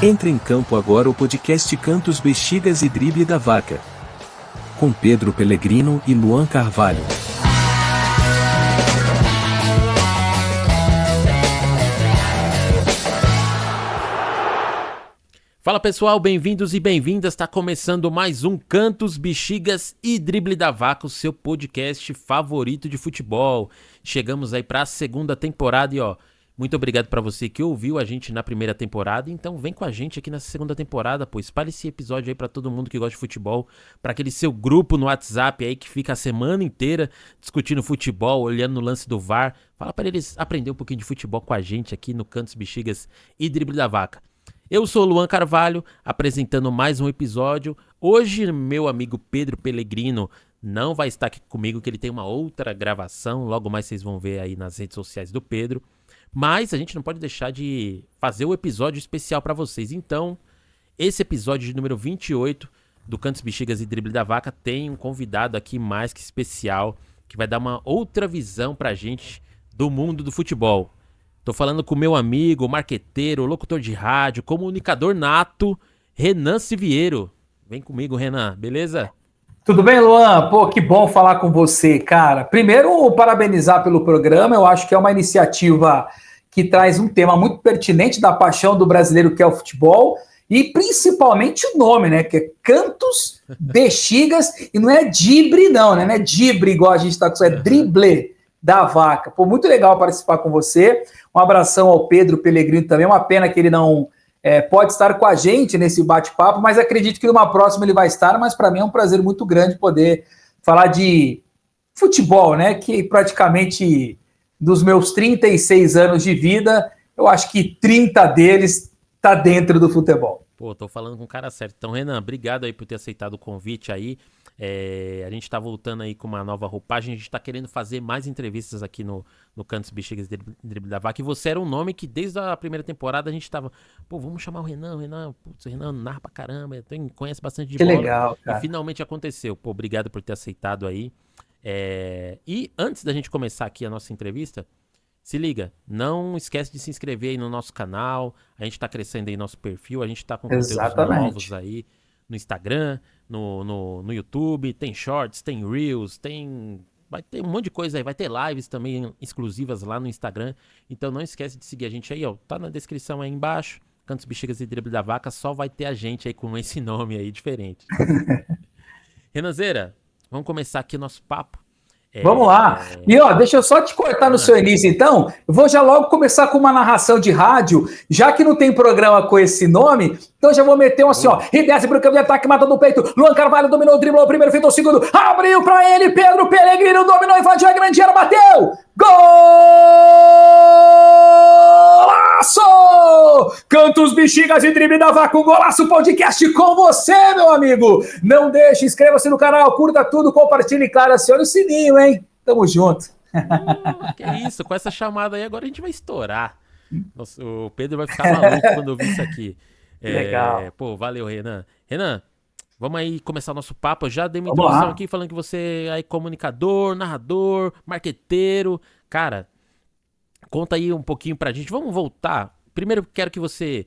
Entra em campo agora o podcast Cantos, Bexigas e Drible da Vaca. Com Pedro Pellegrino e Luan Carvalho. Fala pessoal, bem-vindos e bem-vindas, está começando mais um Cantos, Bexigas e Drible da Vaca, o seu podcast favorito de futebol. Chegamos aí para a segunda temporada e muito obrigado para você que ouviu a gente na primeira temporada, então vem com a gente aqui nessa segunda temporada, espalhe esse episódio aí para todo mundo que gosta de futebol, para aquele seu grupo no WhatsApp aí que fica a semana inteira discutindo futebol, olhando no lance do VAR, fala para eles aprender um pouquinho de futebol com a gente aqui no Cantos, Bexigas e Drible da Vaca. Eu sou o Luan Carvalho, apresentando mais um episódio. Hoje, meu amigo Pedro Pellegrino não vai estar aqui comigo, que ele tem uma outra gravação. Logo mais vocês vão ver aí nas redes sociais do Pedro. Mas a gente não pode deixar de fazer o episódio especial para vocês. Então, esse episódio de número 28 do Cantos, Bexigas e Drible da Vaca tem um convidado aqui mais que especial, que vai dar uma outra visão pra gente do mundo do futebol. Tô falando com o meu amigo, marqueteiro, locutor de rádio, comunicador nato, Renan Siviero. Vem comigo, Renan, beleza? Tudo bem, Luan? Pô, que bom falar com você, cara. Primeiro, parabenizar pelo programa. Eu acho que é uma iniciativa que traz um tema muito pertinente da paixão do brasileiro, que é o futebol, e principalmente o nome, né? Que é Cantos, Bexigas, e não é Drible, não, né? Não é Drible igual a gente tá com, é Drible da Vaca. Pô, muito legal participar com você. Um abração ao Pedro Pellegrino também. Uma pena que ele não pode estar com a gente nesse bate-papo, mas acredito que numa próxima ele vai estar. Mas para mim é um prazer muito grande poder falar de futebol, né? Que praticamente dos meus 36 anos de vida, eu acho que 30 deles tá dentro do futebol. Pô, tô falando com o cara certo. Então, Renan, obrigado aí por ter aceitado o convite aí. A gente tá voltando aí com uma nova roupagem, a gente tá querendo fazer mais entrevistas aqui no Cantos, Bexigas e Drible da Vaca, e você era um nome que desde a primeira temporada a gente tava, vamos chamar o Renan, o Renan narra pra caramba, conhece bastante de bola. Que legal, cara. E finalmente aconteceu, obrigado por ter aceitado aí. E antes da gente começar aqui a nossa entrevista, se liga, não esquece de se inscrever aí no nosso canal, a gente tá crescendo aí nosso perfil, a gente tá com conteúdos novos aí no Instagram, no YouTube, tem shorts, tem reels, vai ter um monte de coisa aí, vai ter lives também exclusivas lá no Instagram, então não esquece de seguir a gente aí, tá na descrição aí embaixo, Cantos, Bexigas e Drible da Vaca, só vai ter a gente aí com esse nome aí diferente. Renanzeira, vamos começar aqui o nosso papo. Vamos lá. E deixa eu só te cortar no seu início, então. Eu vou já logo começar com uma narração de rádio, já que não tem programa com esse nome, então já vou meter um assim, e desce pro campo de ataque, mata no peito. Luan Carvalho dominou, driblou o primeiro, feitou o segundo, abriu pra ele, Pedro Pellegrino dominou, invadiu a grande área, bateu! Golaço! Cantos, Bexigas e Drible da Vaca, um golaço podcast com você, meu amigo! Não deixe, inscreva-se no canal, curta tudo, compartilhe, claro, acione o sininho, hein? Tamo junto. Que isso, com essa chamada aí agora a gente vai estourar. Nossa, o Pedro vai ficar maluco quando ouvir isso aqui. Legal. Valeu, Renan. Renan, vamos aí começar o nosso papo. Eu já dei uma introdução aqui falando que você é comunicador, narrador, marqueteiro. Cara, conta aí um pouquinho pra gente. Vamos voltar. Primeiro quero que você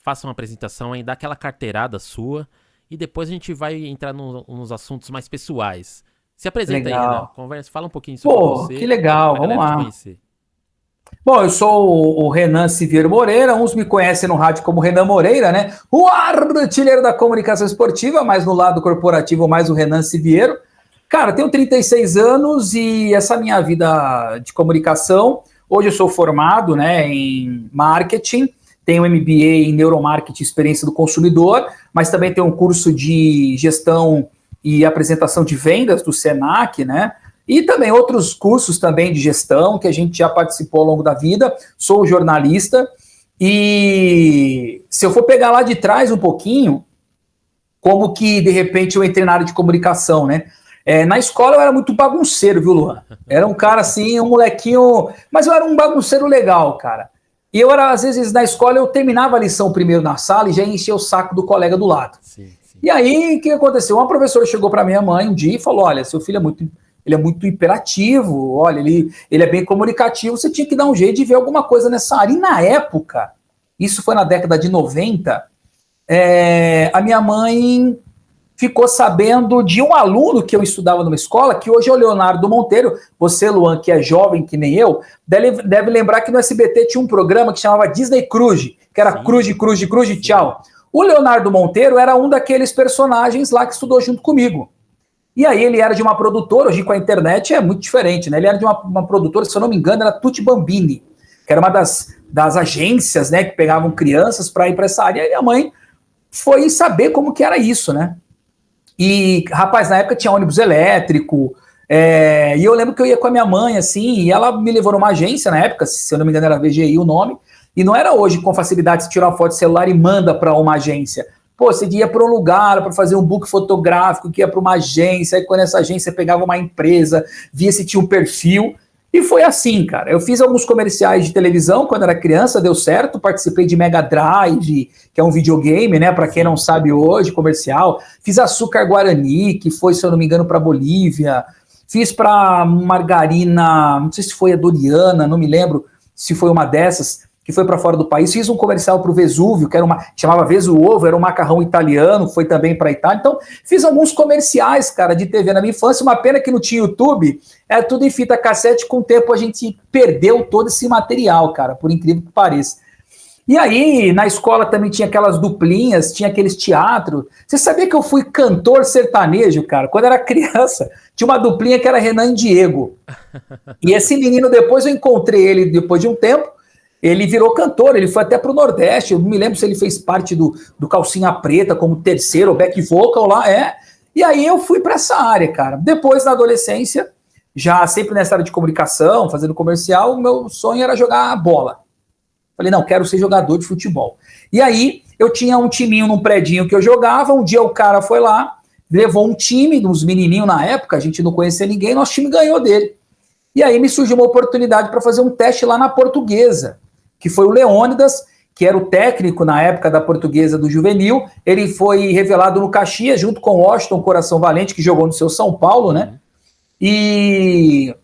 faça uma apresentação aí, dá aquela carteirada sua, e depois a gente vai entrar nos assuntos mais pessoais. Se apresenta aí, Renan. Conversa, fala um pouquinho sobre você. Que legal, vamos lá. Bom, eu sou o Renan Siviero Moreira, uns me conhecem no rádio como Renan Moreira, né? O artilheiro da comunicação esportiva, mas no lado corporativo mais o Renan Siviero. Cara, tenho 36 anos e essa minha vida de comunicação, hoje eu sou formado, né, em marketing, tenho MBA em neuromarketing, experiência do consumidor, mas também tenho um curso de gestão e apresentação de vendas do Senac, né? E também outros cursos também de gestão que a gente já participou ao longo da vida. Sou jornalista e se eu for pegar lá de trás um pouquinho, como que de repente eu entrei na área de comunicação, né? Na escola eu era muito bagunceiro, viu, Luan? Era um cara assim, um molequinho, mas eu era um bagunceiro legal, cara. E eu era, às vezes, na escola eu terminava a lição primeiro na sala e já enchia o saco do colega do lado. Sim. E aí, o que aconteceu? Uma professora chegou para minha mãe um dia e falou, olha, seu filho é muito hiperativo, olha, ele é bem comunicativo, você tinha que dar um jeito de ver alguma coisa nessa área. E na época, isso foi na década de 90, a minha mãe ficou sabendo de um aluno que eu estudava numa escola, que hoje é o Leonardo Monteiro. Você, Luan, que é jovem que nem eu, deve lembrar que no SBT tinha um programa que chamava Disney Cruise, que era Cruise, tchau. O Leonardo Monteiro era um daqueles personagens lá que estudou junto comigo. E aí ele era de uma produtora, hoje com a internet é muito diferente, né? Ele era de uma produtora, se eu não me engano, era Tutti Bambini, que era uma das agências, né, que pegavam crianças para ir para essa área. E a minha mãe foi saber como que era isso, né? E, rapaz, na época tinha ônibus elétrico, e eu lembro que eu ia com a minha mãe, assim, e ela me levou numa agência na época, se eu não me engano era VGI o nome, e não era hoje com facilidade você tirar uma foto de celular e manda para uma agência. Pô, você ia para um lugar para fazer um book fotográfico, que ia para uma agência, aí quando essa agência pegava uma empresa, via se tinha um perfil, e foi assim, cara. Eu fiz alguns comerciais de televisão quando era criança, deu certo, participei de Mega Drive, que é um videogame, né, para quem não sabe hoje, comercial. Fiz Açúcar Guarani, que foi, se eu não me engano, para Bolívia. Fiz para Margarina, não sei se foi a Doriana, não me lembro se foi uma dessas, que foi para fora do país. Fiz um comercial para o Vesúvio, que chamava Vesuovo, era um macarrão italiano, foi também para a Itália. Então, fiz alguns comerciais, cara, de TV na minha infância. Uma pena que não tinha YouTube, era tudo em fita cassete. Com o tempo a gente perdeu todo esse material, cara, por incrível que pareça. E aí, na escola também tinha aquelas duplinhas, tinha aqueles teatros. Você sabia que eu fui cantor sertanejo, cara? Quando era criança, tinha uma duplinha que era Renan e Diego. E esse menino, depois eu encontrei ele depois de um tempo, ele virou cantor, ele foi até pro Nordeste, eu não me lembro se ele fez parte do Calcinha Preta como terceiro, ou back vocal lá, E aí eu fui para essa área, cara. Depois, na adolescência, já sempre nessa área de comunicação, fazendo comercial, o meu sonho era jogar bola. Falei, não, quero ser jogador de futebol. E aí, eu tinha um timinho num predinho que eu jogava, um dia o cara foi lá, levou um time, uns menininhos na época, a gente não conhecia ninguém, nosso time ganhou dele. E aí me surgiu uma oportunidade para fazer um teste lá na Portuguesa, que foi o Leônidas, que era o técnico na época da Portuguesa do Juvenil. Ele foi revelado no Caxias, junto com o Washington Coração Valente, que jogou no seu São Paulo, né? E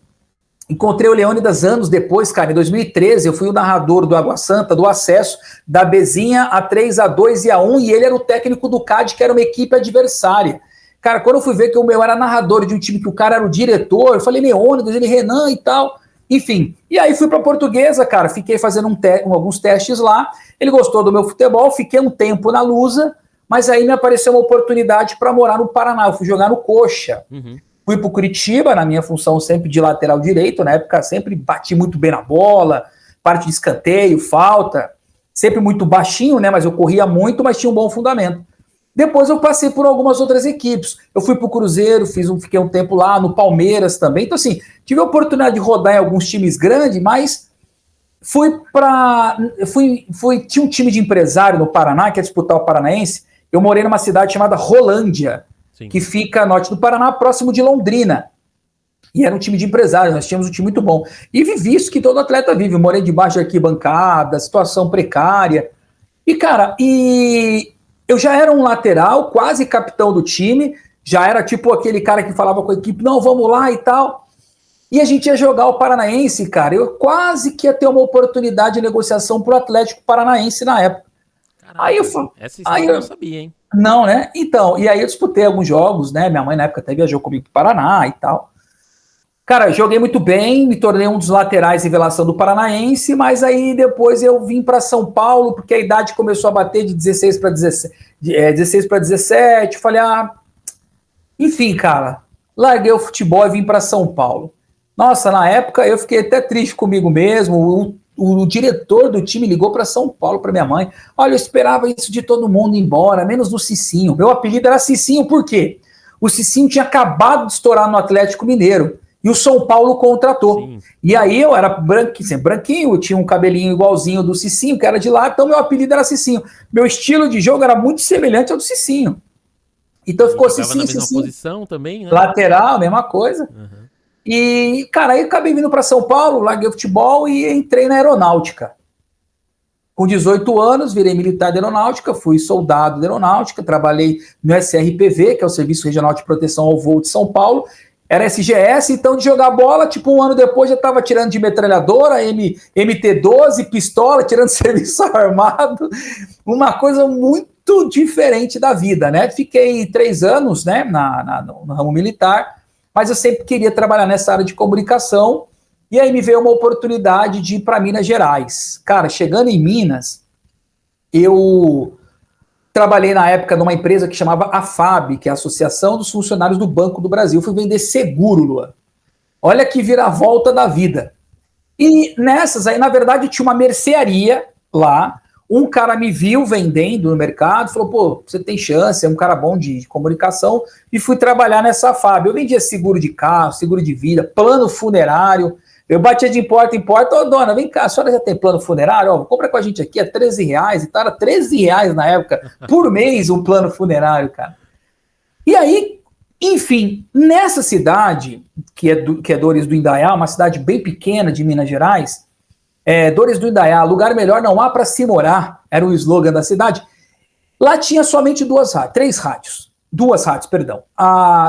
encontrei o Leônidas anos depois, cara, em 2013, eu fui o narrador do Água Santa, do acesso, da Bezinha a 3, a 2 e a 1, e ele era o técnico do CAD, que era uma equipe adversária. Cara, quando eu fui ver que o meu era narrador de um time que o cara era o diretor, eu falei, Leônidas, ele Renan e tal... Enfim, e aí fui para a Portuguesa, cara, fiquei fazendo alguns testes lá, ele gostou do meu futebol, fiquei um tempo na Lusa, mas aí me apareceu uma oportunidade para morar no Paraná, eu fui jogar no Coxa. Fui para o Curitiba, na minha função sempre de lateral direito, na época sempre bati muito bem na bola, parte de escanteio, falta, sempre muito baixinho, né, mas eu corria muito, mas tinha um bom fundamento. Depois eu passei por algumas outras equipes. Eu fui para o Cruzeiro, fiquei um tempo lá, no Palmeiras também. Então, assim, tive a oportunidade de rodar em alguns times grandes, mas tinha um time de empresário no Paraná, que ia disputar o Paranaense. Eu morei numa cidade chamada Rolândia, que fica a norte do Paraná, próximo de Londrina. E era um time de empresários, nós tínhamos um time muito bom. E vivi isso que todo atleta vive. Eu morei debaixo de arquibancada, situação precária. E, cara, eu já era um lateral, quase capitão do time, já era tipo aquele cara que falava com a equipe, não, vamos lá e tal. E a gente ia jogar o Paranaense, cara, eu quase que ia ter uma oportunidade de negociação pro Atlético Paranaense na época. Caraca, aí essa história eu não sabia, hein? Não, né? Então, e aí eu disputei alguns jogos, né? Minha mãe na época até viajou comigo pro Paraná e tal. Cara, joguei muito bem, me tornei um dos laterais revelação do Paranaense, mas aí depois eu vim para São Paulo, porque a idade começou a bater de 16 para 17, falei, enfim, cara, larguei o futebol e vim para São Paulo. Nossa, na época eu fiquei até triste comigo mesmo, o diretor do time ligou para São Paulo, para minha mãe, olha, eu esperava isso de todo mundo ir embora, menos do Cicinho. Meu apelido era Cicinho, por quê? O Cicinho tinha acabado de estourar no Atlético Mineiro, e o São Paulo contratou. Sim. E aí eu era branquinho, eu tinha um cabelinho igualzinho do Cicinho, que era de lá, então meu apelido era Cicinho. Meu estilo de jogo era muito semelhante ao do Cicinho. Então ficou Cicinho, na mesma posição também, né? Lateral, mesma coisa. Uhum. E, cara, aí eu acabei vindo para São Paulo, larguei o futebol e entrei na aeronáutica. Com 18 anos, virei militar de aeronáutica, fui soldado de aeronáutica, trabalhei no SRPV, que é o Serviço Regional de Proteção ao Voo de São Paulo, era SGS, então de jogar bola, tipo, um ano depois já tava tirando de metralhadora, MT-12, pistola, tirando serviço armado, uma coisa muito diferente da vida, né? Fiquei 3 anos, né, no ramo militar, mas eu sempre queria trabalhar nessa área de comunicação, e aí me veio uma oportunidade de ir para Minas Gerais. Cara, chegando em Minas, eu trabalhei na época numa empresa que chamava AFAB, que é a Associação dos Funcionários do Banco do Brasil. Fui vender seguro, Luan. Olha que viravolta da vida. E nessas aí, na verdade, tinha uma mercearia lá. Um cara me viu vendendo no mercado, falou, pô, você tem chance, é um cara bom de comunicação. E fui trabalhar nessa AFAB. Eu vendia seguro de carro, seguro de vida, plano funerário. Eu batia de porta em porta, ô dona, vem cá, a senhora já tem plano funerário? Ó, compra com a gente aqui, é R$13, e tá, era R$13 na época, por mês um plano funerário, cara. E aí, enfim, nessa cidade, que é Dores do Indaiá, uma cidade bem pequena de Minas Gerais, Dores do Indaiá, lugar melhor não há para se morar, era o slogan da cidade, lá tinha somente duas rádios,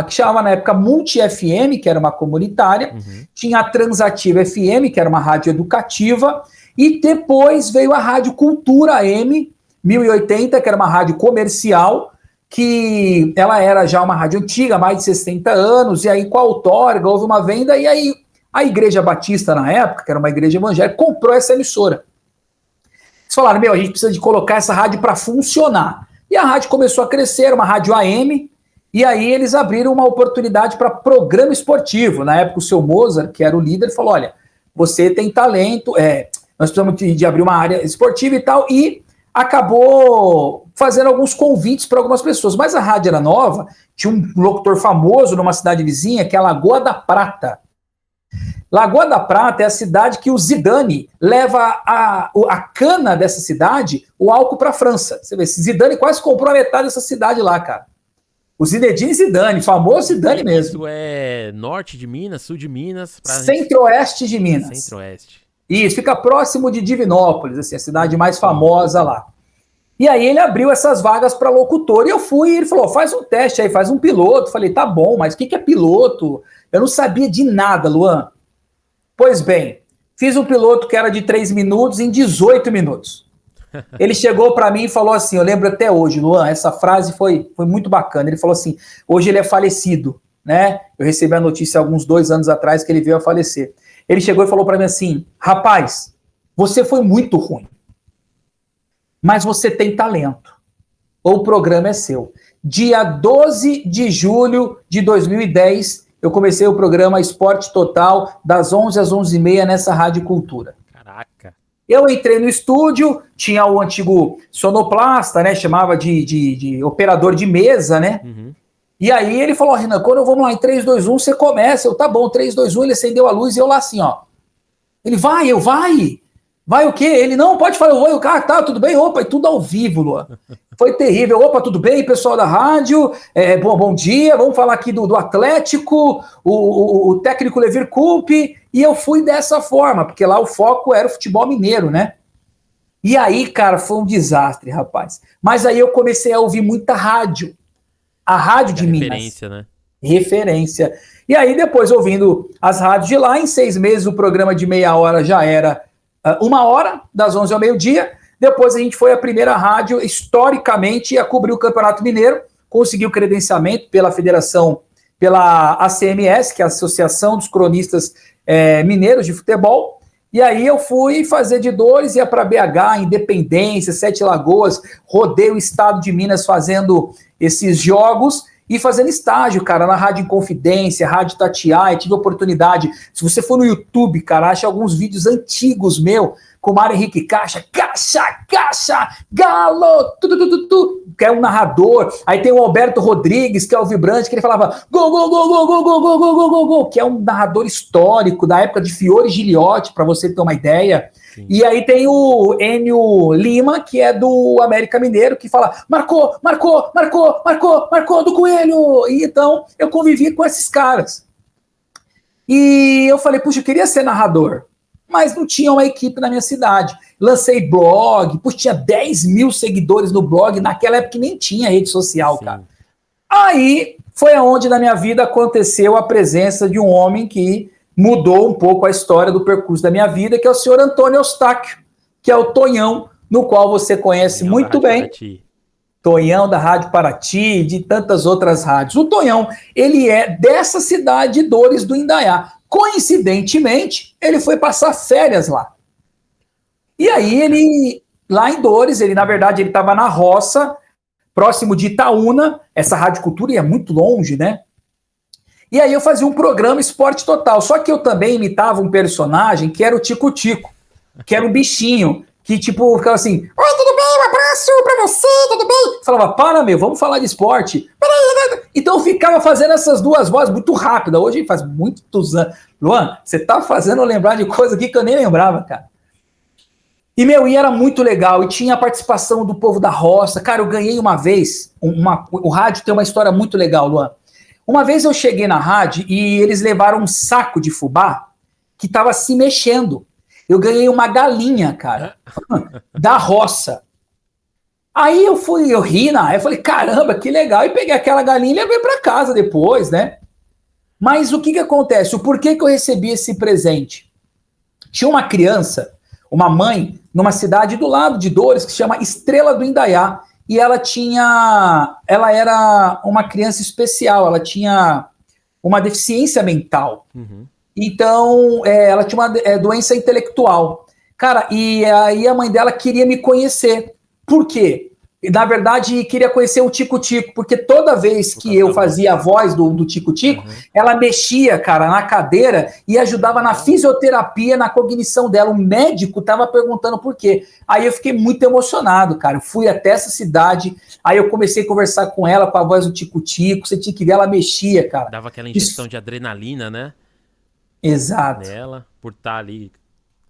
que chamava na época Multi FM, que era uma comunitária, tinha a Transativa FM, que era uma rádio educativa, e depois veio a Rádio Cultura AM 1080, que era uma rádio comercial, que ela era já uma rádio antiga, mais de 60 anos, e aí com a outorga houve uma venda, e aí a Igreja Batista na época, que era uma igreja evangélica, comprou essa emissora. Eles falaram, a gente precisa de colocar essa rádio para funcionar. E a rádio começou a crescer, uma rádio AM, e aí eles abriram uma oportunidade para programa esportivo. Na época, o seu Mozart, que era o líder, falou, olha, você tem talento, nós precisamos de abrir uma área esportiva e tal, e acabou fazendo alguns convites para algumas pessoas. Mas a rádio era nova, tinha um locutor famoso numa cidade vizinha, que é a Lagoa da Prata. Lagoa da Prata é a cidade que o Zidane leva a cana dessa cidade, o álcool para a França. Você vê, Zidane quase comprou a metade dessa cidade lá, cara. O Zinedine Zidane, famoso Zidane mesmo. Isso é norte de Minas, sul de Minas? Centro-oeste de Minas. Centro-oeste. Isso, fica próximo de Divinópolis, assim, a cidade mais famosa lá. E aí ele abriu essas vagas para locutor, e eu fui, e ele falou, faz um teste aí, faz um piloto. Falei, tá bom, mas o que é piloto? Eu não sabia de nada, Luan. Pois bem, fiz um piloto que era de 3 minutos em 18 minutos. Ele chegou para mim e falou assim, eu lembro até hoje, Luan, essa frase foi muito bacana. Ele falou assim, hoje ele é falecido, né? Eu recebi a notícia alguns 2 anos atrás que ele veio a falecer. Ele chegou e falou para mim assim, rapaz, você foi muito ruim, mas você tem talento. O programa é seu. Dia 12 de julho de 2010, eu comecei o programa Esporte Total, das 11 às 11h30, nessa Rádio Cultura. Caraca! Eu entrei no estúdio, tinha o antigo sonoplasta, né? Chamava de operador de mesa, né? E aí ele falou, Renan, quando vamos lá em 3, 2, 1, você começa. Eu, tá bom, 3, 2, 1, ele acendeu a luz e eu lá assim, ó. Ele, vai. Vai o quê? Ele, não, pode falar, eu vou, cara, tá, tudo bem? Opa, e tudo ao vivo, Luan. Foi terrível. Opa, tudo bem, pessoal da rádio? Bom dia, vamos falar aqui do Atlético, o técnico Levir Coupe, e eu fui dessa forma, porque lá o foco era o futebol mineiro, né? E aí, cara, foi um desastre, rapaz. Mas aí eu comecei a ouvir muita rádio. A rádio de Minas. Referência, né? Referência. E aí, depois, ouvindo as rádios de lá, em 6 meses, o programa de meia hora já era 1 hora, das 11 ao meio-dia. Depois a gente foi a primeira rádio, historicamente, a cobrir o Campeonato Mineiro, conseguiu credenciamento pela federação, pela ACMS, que é a Associação dos Cronistas Mineiros de Futebol. E aí eu fui fazer de Dores, ia para BH, Independência, Sete Lagoas, rodei o estado de Minas fazendo esses jogos e fazendo estágio, cara, na Rádio Inconfidência, Rádio Tatiaia, tive oportunidade. Se você for no YouTube, cara, acha alguns vídeos antigos meu, com o Mário Henrique Caixa, Galo, que é um narrador. Aí tem o Alberto Rodrigues, que é o vibrante, que ele falava gol, que é um narrador histórico da época de Fiore Giliotti, para você ter uma ideia. Sim. E aí tem o Enio Lima, que é do América Mineiro, que fala, marcou do Coelho. E então eu convivi com esses caras. E eu falei, puxa, eu queria ser narrador, mas não tinha uma equipe na minha cidade. Lancei blog, puxa, tinha 10 mil seguidores no blog, naquela época nem tinha rede social, Sim. Cara. Aí foi aonde na minha vida aconteceu a presença de um homem que mudou um pouco a história do percurso da minha vida, que é o senhor Antônio Eustáquio, que é o Tonhão, no qual você conhece Tonhão muito bem. Paraty. Tonhão da Rádio Paraty, de tantas outras rádios. O Tonhão, ele é dessa cidade de Dores do Indaiá. Coincidentemente, ele foi passar férias lá. E aí ele, lá em Dores, ele na verdade ele estava na roça, próximo de Itaúna, essa Rádio Cultura é muito longe, né? E aí eu fazia um programa Esporte Total, só que eu também imitava um personagem que era o Tico Tico, que era um bichinho, que tipo, ficava assim, oi, tudo bem, um abraço pra você, tudo bem? Falava, para meu, vamos falar de esporte. Então eu ficava fazendo essas duas vozes muito rápidas, hoje faz muitos anos. Luan, você tá fazendo eu lembrar de coisa aqui que eu nem lembrava, cara. E, e era muito legal, e tinha a participação do povo da roça. Cara, eu ganhei uma vez, o rádio tem uma história muito legal, Luan. Uma vez eu cheguei na rádio e eles levaram um saco de fubá que estava se mexendo. Eu ganhei uma galinha, cara, da roça. Aí eu ri, eu falei, caramba, que legal. E peguei aquela galinha e levei para casa depois, né? Mas o que acontece? O porquê que eu recebi esse presente? Tinha uma criança, uma mãe, numa cidade do lado de Dores, que se chama Estrela do Indaiá. E ela era uma criança especial, ela tinha uma deficiência mental. Uhum. Então, ela tinha uma doença intelectual. Cara, e aí a mãe dela queria me conhecer. Por quê? Na verdade, queria conhecer o Tico Tico, porque toda vez que eu fazia a voz do Tico Tico, ela mexia, cara, na cadeira e ajudava na fisioterapia, na cognição dela. O médico tava perguntando por quê. Aí eu fiquei muito emocionado, cara. Eu fui até essa cidade, aí eu comecei a conversar com ela, com a voz do Tico Tico. Você tinha que ver, ela mexia, cara. Dava aquela injeção de adrenalina, né? Exato. Nela, por estar ali.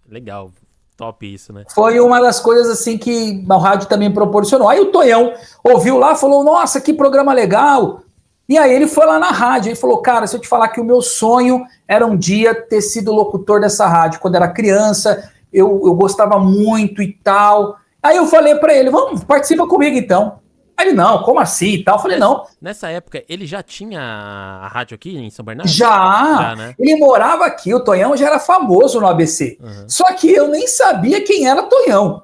Legal. Top isso, né? Foi uma das coisas assim que o rádio também proporcionou. Aí o Tonhão ouviu lá, falou, nossa, que programa legal. E aí ele foi lá na rádio, ele falou, cara, se eu te falar que o meu sonho era um dia ter sido locutor dessa rádio. Quando era criança, eu gostava muito e tal. Aí eu falei pra ele, vamos, participa comigo então. Aí ele, não, como assim e tal? Eu falei, não. Nessa época, ele já tinha a rádio aqui em São Bernardo? Já, né? Ele morava aqui, o Tonhão já era famoso no ABC. Uhum. Só que eu nem sabia quem era Tonhão.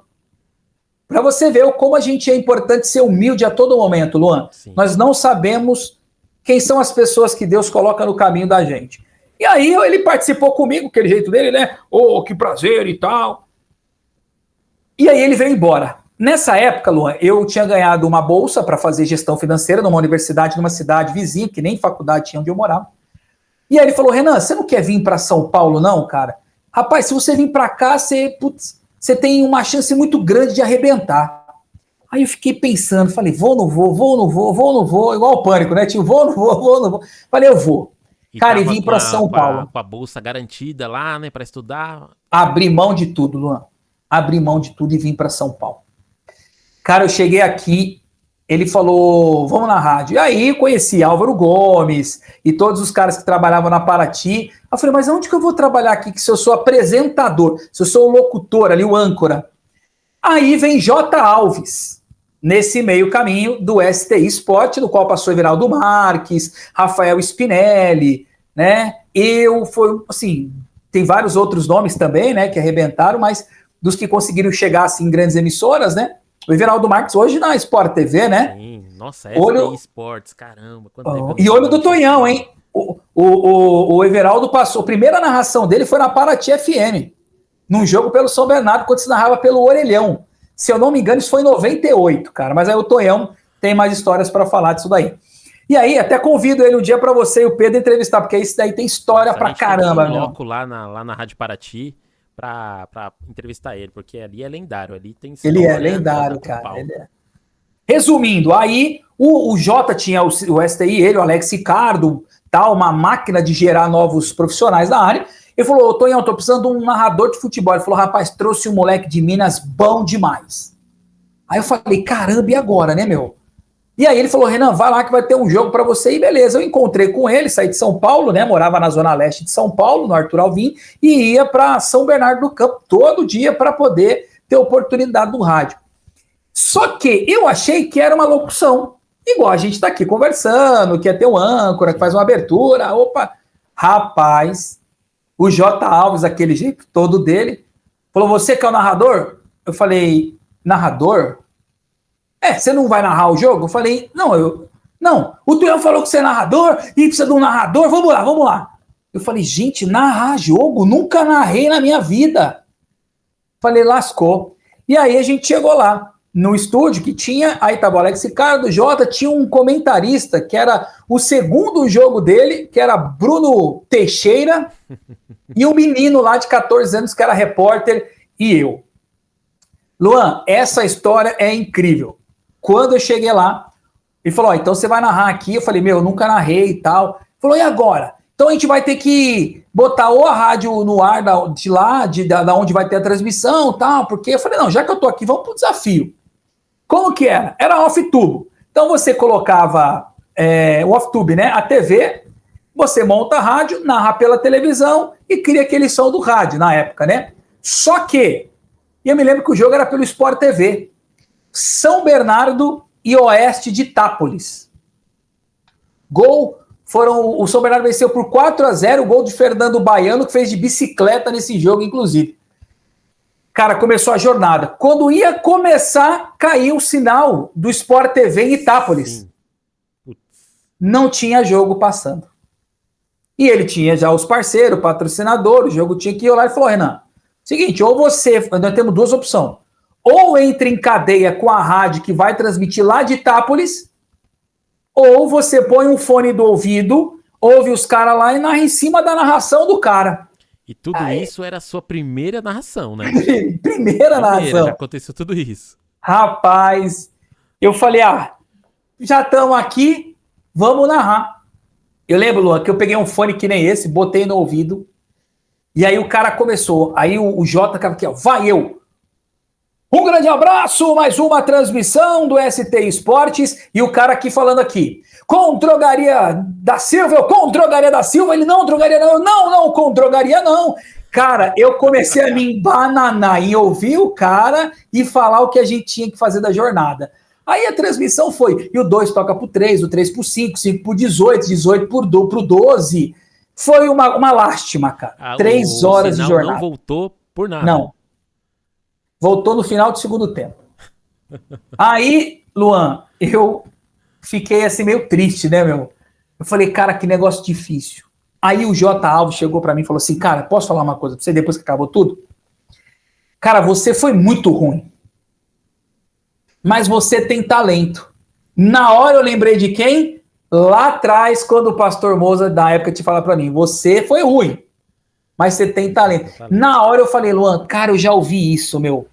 Pra você ver como a gente é importante ser humilde a todo momento, Luan. Sim. Nós não sabemos quem são as pessoas que Deus coloca no caminho da gente. E aí ele participou comigo, aquele jeito dele, né? Oh, que prazer e tal. E aí ele veio embora. Nessa época, Luan, eu tinha ganhado uma bolsa para fazer gestão financeira numa universidade, numa cidade vizinha, que nem faculdade tinha onde eu morava. E aí ele falou, Renan, você não quer vir para São Paulo não, cara? Rapaz, se você vir para cá, você tem uma chance muito grande de arrebentar. Aí eu fiquei pensando, falei, vou, não vou, igual o Pânico, né? Tipo, vou, não vou. Falei, eu vou. Cara, e vim para São Paulo. Com a bolsa garantida lá, né, para estudar. Abri mão de tudo, Luan. Abri mão de tudo e vim para São Paulo. Cara, eu cheguei aqui, ele falou, vamos na rádio. E aí conheci Álvaro Gomes e todos os caras que trabalhavam na Paraty. Eu falei, mas onde que eu vou trabalhar aqui, que se eu sou apresentador, se eu sou o locutor ali, o âncora? Aí vem J. Alves, nesse meio caminho do STI Sport, no qual passou Everaldo Marques, Rafael Spinelli, né? Tem vários outros nomes também, né, que arrebentaram, mas dos que conseguiram chegar assim, em grandes emissoras, né? O Everaldo Marques hoje na Sport TV, né? Sim, nossa, STI Sports, caramba. E olho do Tonhão, hein? O Everaldo passou, a primeira narração dele foi na Paraty FM, num jogo pelo São Bernardo, quando se narrava pelo Orelhão. Se eu não me engano, isso foi em 98, cara. Mas aí o Tonhão tem mais histórias para falar disso daí. E aí, até convido ele um dia para você e o Pedro entrevistar, porque isso daí tem história pra caramba, meu. Eu coloco lá na Rádio Paraty pra entrevistar ele, porque ali é lendário, ali tem... Ele é lendário, cara. Ele é. Resumindo, aí o Jota tinha o STI, ele, o Alex Ricardo, tal, uma máquina de gerar novos profissionais da área. Ele falou, Tonhão, tô precisando de um narrador de futebol. Ele falou, rapaz, trouxe um moleque de Minas bom demais. Aí eu falei, caramba, e agora, né, meu? E aí ele falou, Renan, vai lá que vai ter um jogo pra você. E beleza, eu encontrei com ele, saí de São Paulo, né, morava na zona leste de São Paulo, no Arthur Alvim, e ia pra São Bernardo do Campo todo dia para poder ter oportunidade do rádio. Só que eu achei que era uma locução. igual a gente tá aqui conversando, que ia ter um âncora, que faz uma abertura, opa, rapaz, o J. Alves, aquele jeito todo dele, falou, você que é o narrador? Eu falei, narrador? Você não vai narrar o jogo? Eu falei, não, o Tuião falou que você é narrador e precisa de um narrador, vamos lá. Eu falei, gente, narrar jogo? Nunca narrei na minha vida. Falei, lascou. E aí a gente chegou lá, no estúdio, que tinha, aí tava o Alex Ricardo, o Jota, tinha um comentarista, que era o segundo jogo dele, que era Bruno Teixeira, e um menino lá de 14 anos, que era repórter, e eu. Luan, essa história é incrível. Quando eu cheguei lá, ele falou, então você vai narrar aqui. Eu falei, eu nunca narrei e tal. Ele falou, e agora? Então a gente vai ter que botar ou a rádio no ar de lá, da onde vai ter a transmissão e tal, porque eu falei, não, já que eu tô aqui, vamos pro desafio. Como que era? Era off-tubo. Então você colocava o off-tube, né? A TV, você monta a rádio, narra pela televisão e cria aquele som do rádio na época, né? Só que, e eu me lembro que o jogo era pelo Sport TV, São Bernardo e Oeste de Itápolis. O São Bernardo venceu por 4-0, o gol de Fernando Baiano, que fez de bicicleta nesse jogo, inclusive. Cara, começou a jornada. Quando ia começar, caiu o sinal do Sport TV em Itápolis. Não tinha jogo passando. E ele tinha já os parceiros, o patrocinador, o jogo tinha que ir lá e falou, Renan, seguinte, ou nós temos duas opções. Ou entra em cadeia com a rádio que vai transmitir lá de Itápolis, ou você põe um fone do ouvido, ouve os caras lá e narra em cima da narração do cara. E tudo isso era a sua primeira narração, né? Primeira narração. Já aconteceu tudo isso. Rapaz, eu falei, já estamos aqui, vamos narrar. Eu lembro, Luan, que eu peguei um fone que nem esse, botei no ouvido, e aí o cara começou, aí o Jota ficava aqui, vai eu. Um grande abraço, mais uma transmissão do ST Esportes, e o cara aqui falando aqui, com Drogaria da Silva, ele não, Drogaria não, não, com Drogaria não. Cara, eu comecei a me embananar em ouvir o cara e falar o que a gente tinha que fazer da jornada. Aí a transmissão foi, e o 2 toca pro 3, o 3 pro 5, 5 pro 18, 18 pro 12. Foi uma lástima, cara. 3 horas de jornada. Não voltou por nada. Não. Voltou no final do segundo tempo. Aí, Luan, eu fiquei assim meio triste, né, meu? Eu falei, cara, que negócio difícil. Aí o J. Alves chegou pra mim e falou assim, cara, posso falar uma coisa pra você depois que acabou tudo? Cara, você foi muito ruim. Mas você tem talento. Na hora eu lembrei de quem? Lá atrás, quando o pastor Moza, da época, te fala pra mim, você foi ruim, mas você tem talento. Na hora eu falei, Luan, cara, eu já ouvi isso, meu.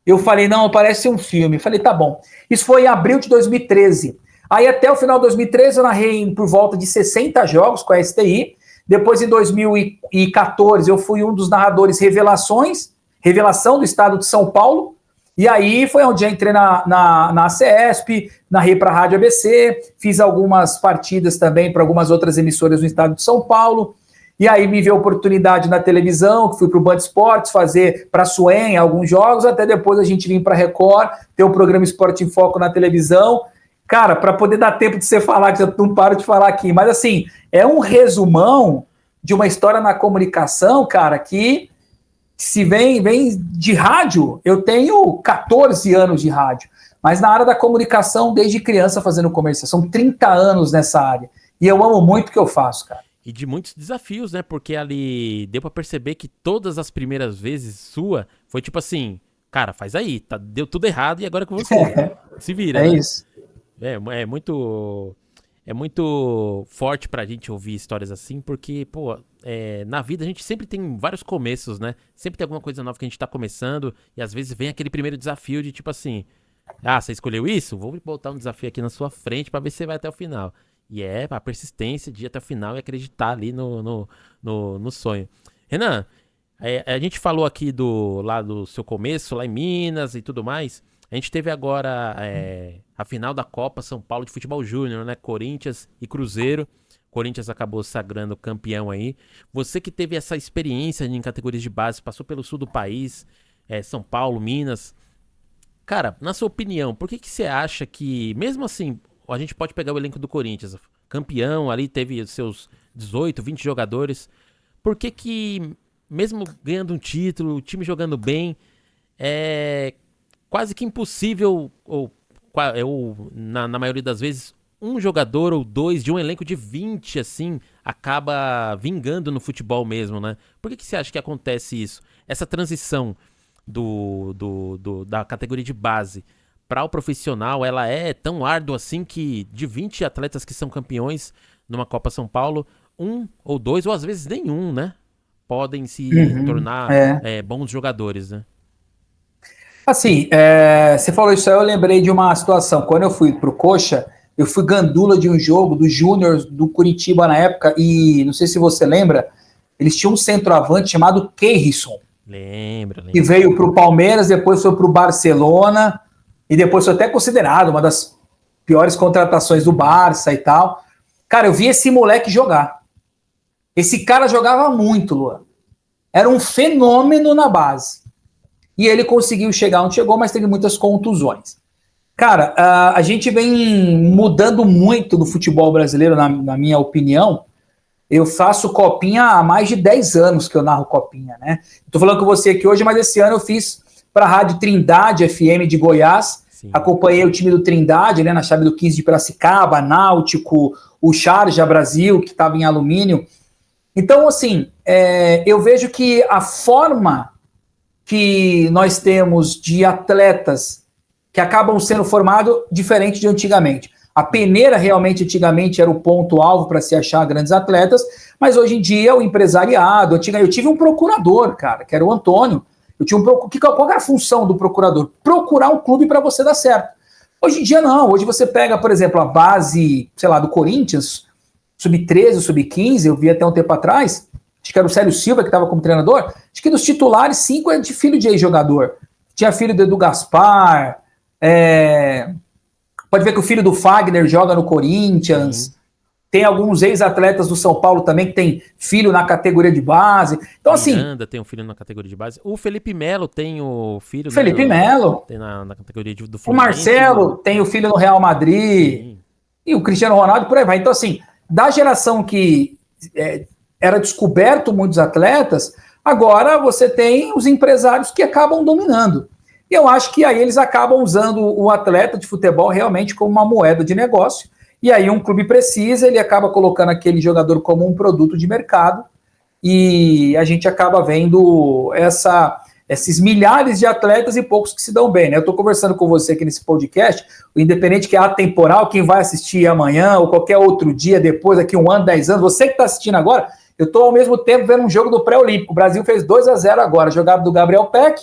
Eu falei, não, parece um filme. Falei, tá bom. Isso foi em abril de 2013. Aí até o final de 2013 eu narrei por volta de 60 jogos com a STI. Depois em 2014 eu fui um dos narradores revelação do estado de São Paulo. E aí foi onde eu entrei na CESP, narrei para a Rádio ABC, fiz algumas partidas também para algumas outras emissoras no estado de São Paulo. E aí me veio a oportunidade na televisão, que fui para o Band Esportes, fazer para a Suen alguns jogos, até depois a gente vir para a Record, ter o programa Esporte em Foco na televisão. Cara, para poder dar tempo de você falar, que eu não paro de falar aqui, mas assim, é um resumão de uma história na comunicação, cara, que se vem de rádio, eu tenho 14 anos de rádio, mas na área da comunicação desde criança fazendo comercial, são 30 anos nessa área, e eu amo muito o que eu faço, cara. E de muitos desafios, né? Porque ali deu pra perceber que todas as primeiras vezes sua foi tipo assim, cara, faz aí, deu tudo errado e agora é com você. Se vira. É, né? Isso. É muito forte pra gente ouvir histórias assim, porque, pô, na vida a gente sempre tem vários começos, né? Sempre tem alguma coisa nova que a gente tá começando e às vezes vem aquele primeiro desafio de tipo assim, você escolheu isso? Vou botar um desafio aqui na sua frente pra ver se você vai até o final. E a persistência de ir até o final e acreditar ali no sonho. Renan, a gente falou aqui lá do seu começo, lá em Minas e tudo mais. A gente teve agora a final da Copa São Paulo de Futebol Júnior, né? Corinthians e Cruzeiro. Corinthians acabou sagrando campeão aí. Você que teve essa experiência em categorias de base, passou pelo sul do país, São Paulo, Minas. Cara, na sua opinião, por que você acha que, mesmo assim, a gente pode pegar o elenco do Corinthians, campeão, ali teve seus 18, 20 jogadores, por que mesmo ganhando um título, o time jogando bem, é quase que impossível, ou na maioria das vezes, um jogador ou dois de um elenco de 20, assim, acaba vingando no futebol mesmo, né? Por que você acha que acontece isso? Essa transição da categoria de base para o profissional, ela é tão árdua assim que de 20 atletas que são campeões numa Copa São Paulo, um ou dois, ou às vezes nenhum, né? Podem se tornar bons jogadores, né? Assim, você falou isso aí, eu lembrei de uma situação. Quando eu fui pro Coxa, eu fui gandula de um jogo do Júnior do Curitiba na época, e não sei se você lembra, eles tinham um centroavante chamado Keirson. Lembra. Que veio pro Palmeiras, depois foi pro Barcelona, e depois foi até considerado uma das piores contratações do Barça e tal. Cara, eu vi esse moleque jogar. Esse cara jogava muito, Luan. Era um fenômeno na base. E ele conseguiu chegar onde chegou, mas teve muitas contusões. Cara, a gente vem mudando muito no futebol brasileiro, na minha opinião. Eu faço Copinha há mais de 10 anos que eu narro Copinha, né? Tô falando com você aqui hoje, mas esse ano eu fiz para a Rádio Trindade FM de Goiás. Sim. Acompanhei o time do Trindade, né, na chave do 15 de Piracicaba, Náutico, o Sharjah Brasil, que estava em alumínio. Então, assim, eu vejo que a forma que nós temos de atletas que acabam sendo formados diferente de antigamente. A peneira realmente antigamente era o ponto-alvo para se achar grandes atletas, mas hoje em dia o empresariado, eu tive um procurador, cara, que era o Antônio. Qual era a função do procurador? Procurar um clube para você dar certo. Hoje em dia não, hoje você pega, por exemplo, a base, sei lá, do Corinthians, sub-13, sub-15, eu vi até um tempo atrás, acho que era o Célio Silva que estava como treinador, acho que dos titulares, 5 é de filho de ex-jogador. Tinha filho do Edu Gaspar, pode ver que o filho do Fagner joga no Corinthians, tem alguns ex-atletas do São Paulo também que tem filho na categoria de base. Então, assim... Miranda tem um filho na categoria de base. O Felipe Melo tem o filho... Felipe Melo. Tem na categoria do Fluminense. O Marcelo tem o filho no Real Madrid. Sim. E o Cristiano Ronaldo, por aí vai. Então, assim, da geração que era descoberto muitos atletas, agora você tem os empresários que acabam dominando. E eu acho que aí eles acabam usando o atleta de futebol realmente como uma moeda de negócio. E aí um clube precisa, ele acaba colocando aquele jogador como um produto de mercado. E a gente acaba vendo esses milhares de atletas e poucos que se dão bem, né? Eu estou conversando com você aqui nesse podcast, o independente que é atemporal, quem vai assistir amanhã ou qualquer outro dia depois, daqui 1 ano, 10 anos, você que está assistindo agora, eu estou ao mesmo tempo vendo um jogo do pré-olímpico. O Brasil fez 2-0 agora, jogado do Gabriel Peck,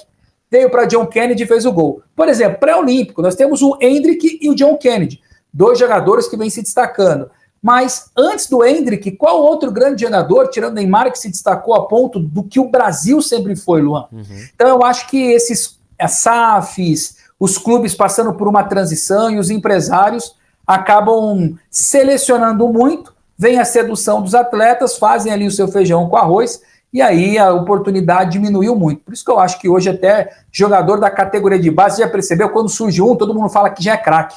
veio para John Kennedy e fez o gol. Por exemplo, pré-olímpico, nós temos o Hendrick e o John Kennedy, 2 jogadores que vêm se destacando. Mas antes do Hendrick, qual outro grande jogador, tirando o Neymar, que se destacou a ponto do que o Brasil sempre foi, Luan? Então eu acho que esses SAFs, os clubes passando por uma transição e os empresários acabam selecionando muito, vem a sedução dos atletas, fazem ali o seu feijão com arroz, e aí a oportunidade diminuiu muito. Por isso que eu acho que hoje até jogador da categoria de base, já percebeu, quando surge um, todo mundo fala que já é craque.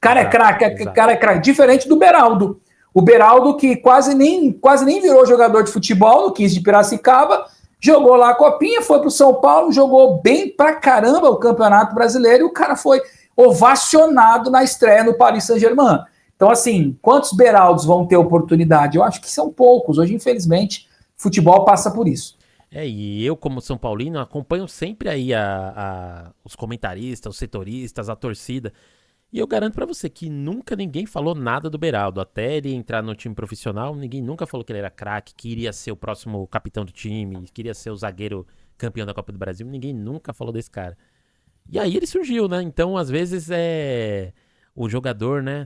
Cara é craque, diferente do Beraldo. O Beraldo, que quase nem virou jogador de futebol no 15 de Piracicaba, jogou lá a Copinha, foi pro São Paulo, jogou bem pra caramba o Campeonato Brasileiro e o cara foi ovacionado na estreia no Paris Saint-Germain. Então, assim, quantos Beraldos vão ter oportunidade? Eu acho que são poucos. Hoje, infelizmente, futebol passa por isso. E eu, como São Paulino, acompanho sempre aí os comentaristas, os setoristas, a torcida. E eu garanto pra você que nunca ninguém falou nada do Beraldo. Até ele entrar no time profissional, ninguém nunca falou que ele era craque, que iria ser o próximo capitão do time, queria ser o zagueiro campeão da Copa do Brasil. Ninguém nunca falou desse cara. E aí ele surgiu, né? Então, às vezes, o jogador, né,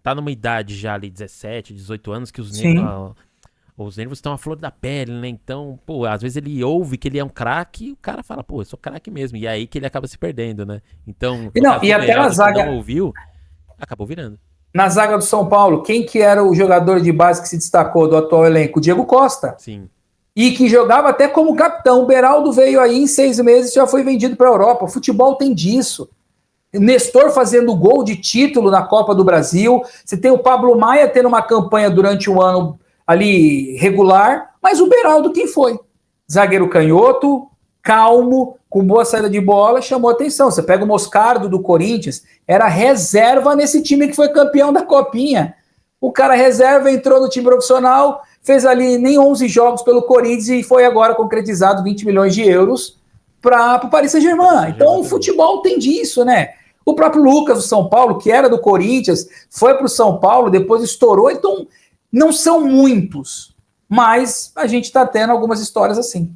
tá numa idade já ali, 17, 18 anos, que os nervos estão à flor da pele, né? Então, pô, às vezes ele ouve que ele é um craque e o cara fala, pô, eu sou craque mesmo. E aí que ele acaba se perdendo, né? Então, e até na zaga... não ouviu, acabou virando. Na zaga do São Paulo, quem que era o jogador de base que se destacou do atual elenco? O Diego Costa. Sim. e que jogava até como capitão. O Beraldo veio aí em 6 meses e já foi vendido para a Europa. O futebol tem disso. Nestor fazendo gol de título na Copa do Brasil. Você tem o Pablo Maia tendo uma campanha durante um ano ali regular, mas o Beraldo quem foi? Zagueiro canhoto, calmo, com boa saída de bola, chamou atenção. Você pega o Moscardo do Corinthians, era reserva nesse time que foi campeão da Copinha. O cara reserva, entrou no time profissional, fez ali nem 11 jogos pelo Corinthians e foi agora concretizado 20 milhões de euros para o Paris Saint-Germain. Então o futebol tem disso, né? O próprio Lucas do São Paulo, que era do Corinthians, foi para o São Paulo, depois estourou. Então não são muitos, mas a gente está tendo algumas histórias assim.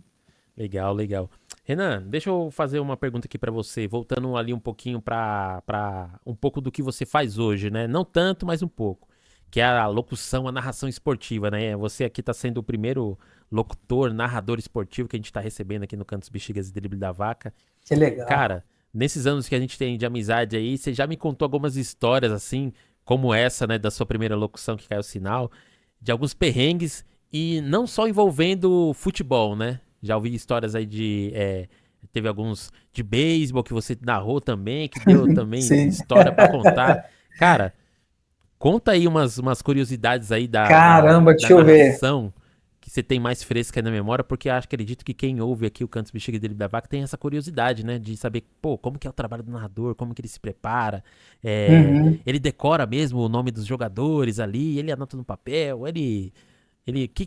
Legal, legal. Renan, deixa eu fazer uma pergunta aqui para você, voltando ali um pouquinho para um pouco do que você faz hoje, né? Não tanto, mas um pouco. Que é a locução, a narração esportiva, né? Você aqui está sendo o primeiro locutor, narrador esportivo que a gente está recebendo aqui no Cantos Bexigas e Drible da Vaca. Que legal. Cara, nesses anos que a gente tem de amizade aí, você já me contou algumas histórias assim, como essa, né, da sua primeira locução que caiu o sinal, de alguns perrengues e não só envolvendo futebol, né? Já ouvi histórias aí de... teve alguns de beisebol que você narrou também, que deu também história pra contar. Cara, conta aí umas curiosidades aí da narração que você tem mais fresca aí na memória, porque acredito que quem ouve aqui o Cantos Bexiga e Drible da Vaca tem essa curiosidade, né? De saber, pô, como que é o trabalho do narrador, como que ele se prepara. Ele decora mesmo o nome dos jogadores ali, ele anota no papel,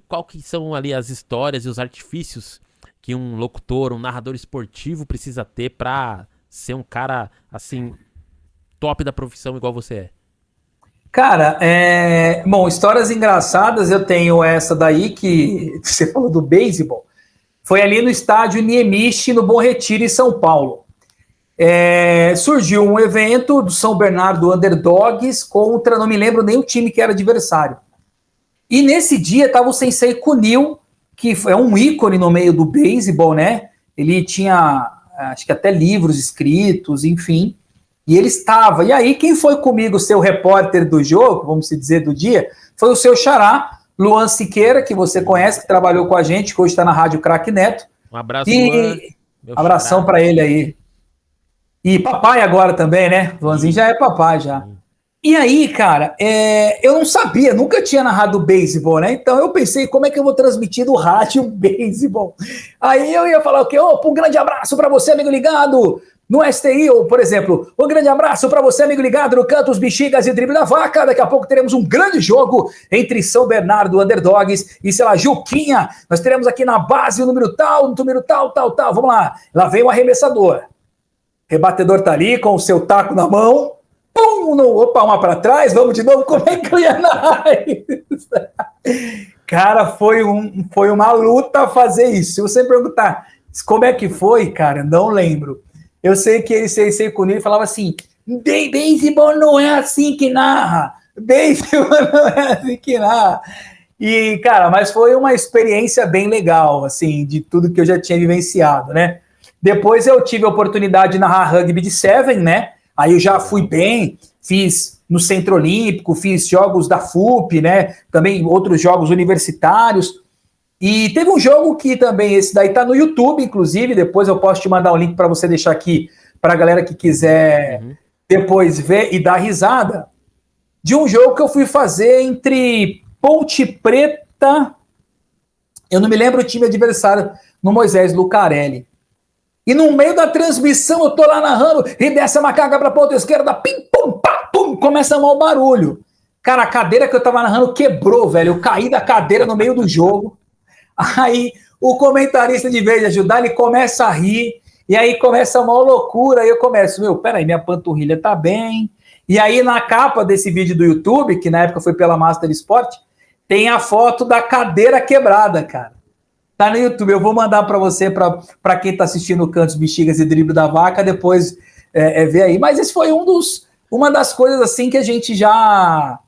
qual que são ali as histórias e os artifícios que um locutor, um narrador esportivo precisa ter pra ser um cara, assim, top da profissão igual você é? Cara, bom, histórias engraçadas, eu tenho essa daí que você falou do beisebol, foi ali no estádio Niemichi, no Bom Retiro, em São Paulo. Surgiu um evento do São Bernardo Underdogs contra, não me lembro nem o time que era adversário. E nesse dia estava o Sensei Kunio, que é um ícone no meio do beisebol, né? Ele tinha, acho que até livros escritos, enfim. E ele estava. E aí, quem foi comigo ser o repórter do jogo, vamos dizer, do dia, foi o seu xará, Luan Siqueira, que você conhece, que trabalhou com a gente, que hoje está na Rádio Craque Neto. Um abraço, Luan. Abração para ele aí. E papai agora também, né? Luanzinho já é papai, já. E aí, cara, eu não sabia, nunca tinha narrado beisebol, né? Então eu pensei, como é que eu vou transmitir do rádio beisebol? Aí eu ia falar o quê? Um grande abraço para você, amigo ligado no STI, ou, por exemplo, um grande abraço para você, amigo ligado no Cantos Bexigas e Drible da Vaca. Daqui a pouco teremos um grande jogo entre São Bernardo Underdogs e, sei lá, Juquinha. Nós teremos aqui na base o número tal. Vamos lá, lá vem o arremessador. O rebatedor tá ali com o seu taco na mão. Opa, uma para trás, vamos de novo, como é que eu ia narrar isso? Cara, foi uma luta fazer isso. Se você perguntar como é que foi, cara, não lembro. Eu sei que ele sei comigo e falava assim, beisebol não é assim que narra, beisebol não é assim que narra. E, cara, mas foi uma experiência bem legal, assim, de tudo que eu já tinha vivenciado, né? Depois eu tive a oportunidade de narrar rugby de 7, né? Aí eu já fui bem, fiz no Centro Olímpico, fiz jogos da FUP, né? Também outros jogos universitários. E teve um jogo que também, esse daí tá no YouTube, inclusive, depois eu posso te mandar um link para você deixar aqui para a galera que quiser depois ver e dar risada, de um jogo que eu fui fazer entre Ponte Preta, eu não me lembro o time adversário, no Moisés Lucarelli. E no meio da transmissão eu tô lá narrando e desce a macaca pra ponta esquerda, pim, pum, pá, pum, começa a mal o barulho. Cara, a cadeira que eu tava narrando quebrou, velho. Eu caí da cadeira no meio do jogo. Aí o comentarista, de vez de ajudar, ele começa a rir. E aí começa uma loucura. Aí eu começo, peraí, minha panturrilha tá bem. E aí na capa desse vídeo do YouTube, que na época foi pela Master Sport, tem a foto da cadeira quebrada, cara. Tá no YouTube, eu vou mandar para você, para quem tá assistindo o Cantos Bexigas e Drible da Vaca, depois ver aí. Mas esse foi uma das coisas assim que a gente já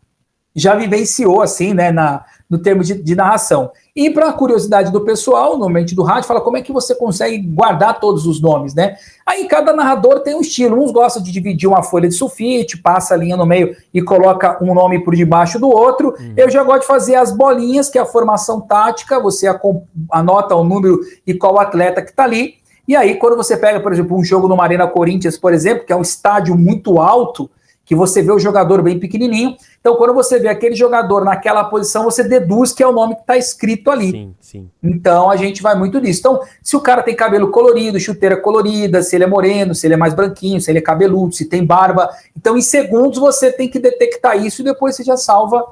vivenciou assim, né, no termo de narração. E para a curiosidade do pessoal, normalmente do rádio, fala como é que você consegue guardar todos os nomes, né? Aí cada narrador tem um estilo. Uns gostam de dividir uma folha de sulfite, passa a linha no meio e coloca um nome por debaixo do outro. Eu já gosto de fazer as bolinhas, que é a formação tática, você anota o número e qual atleta que está ali. E aí, quando você pega, por exemplo, um jogo no Arena Corinthians, por exemplo, que é um estádio muito alto, que você vê o jogador bem pequenininho. Então, quando você vê aquele jogador naquela posição, você deduz que é o nome que está escrito ali. Sim, sim. Então, a gente vai muito nisso. Então, se o cara tem cabelo colorido, chuteira colorida, se ele é moreno, se ele é mais branquinho, se ele é cabeludo, se tem barba. Então, em segundos, você tem que detectar isso e depois você já salva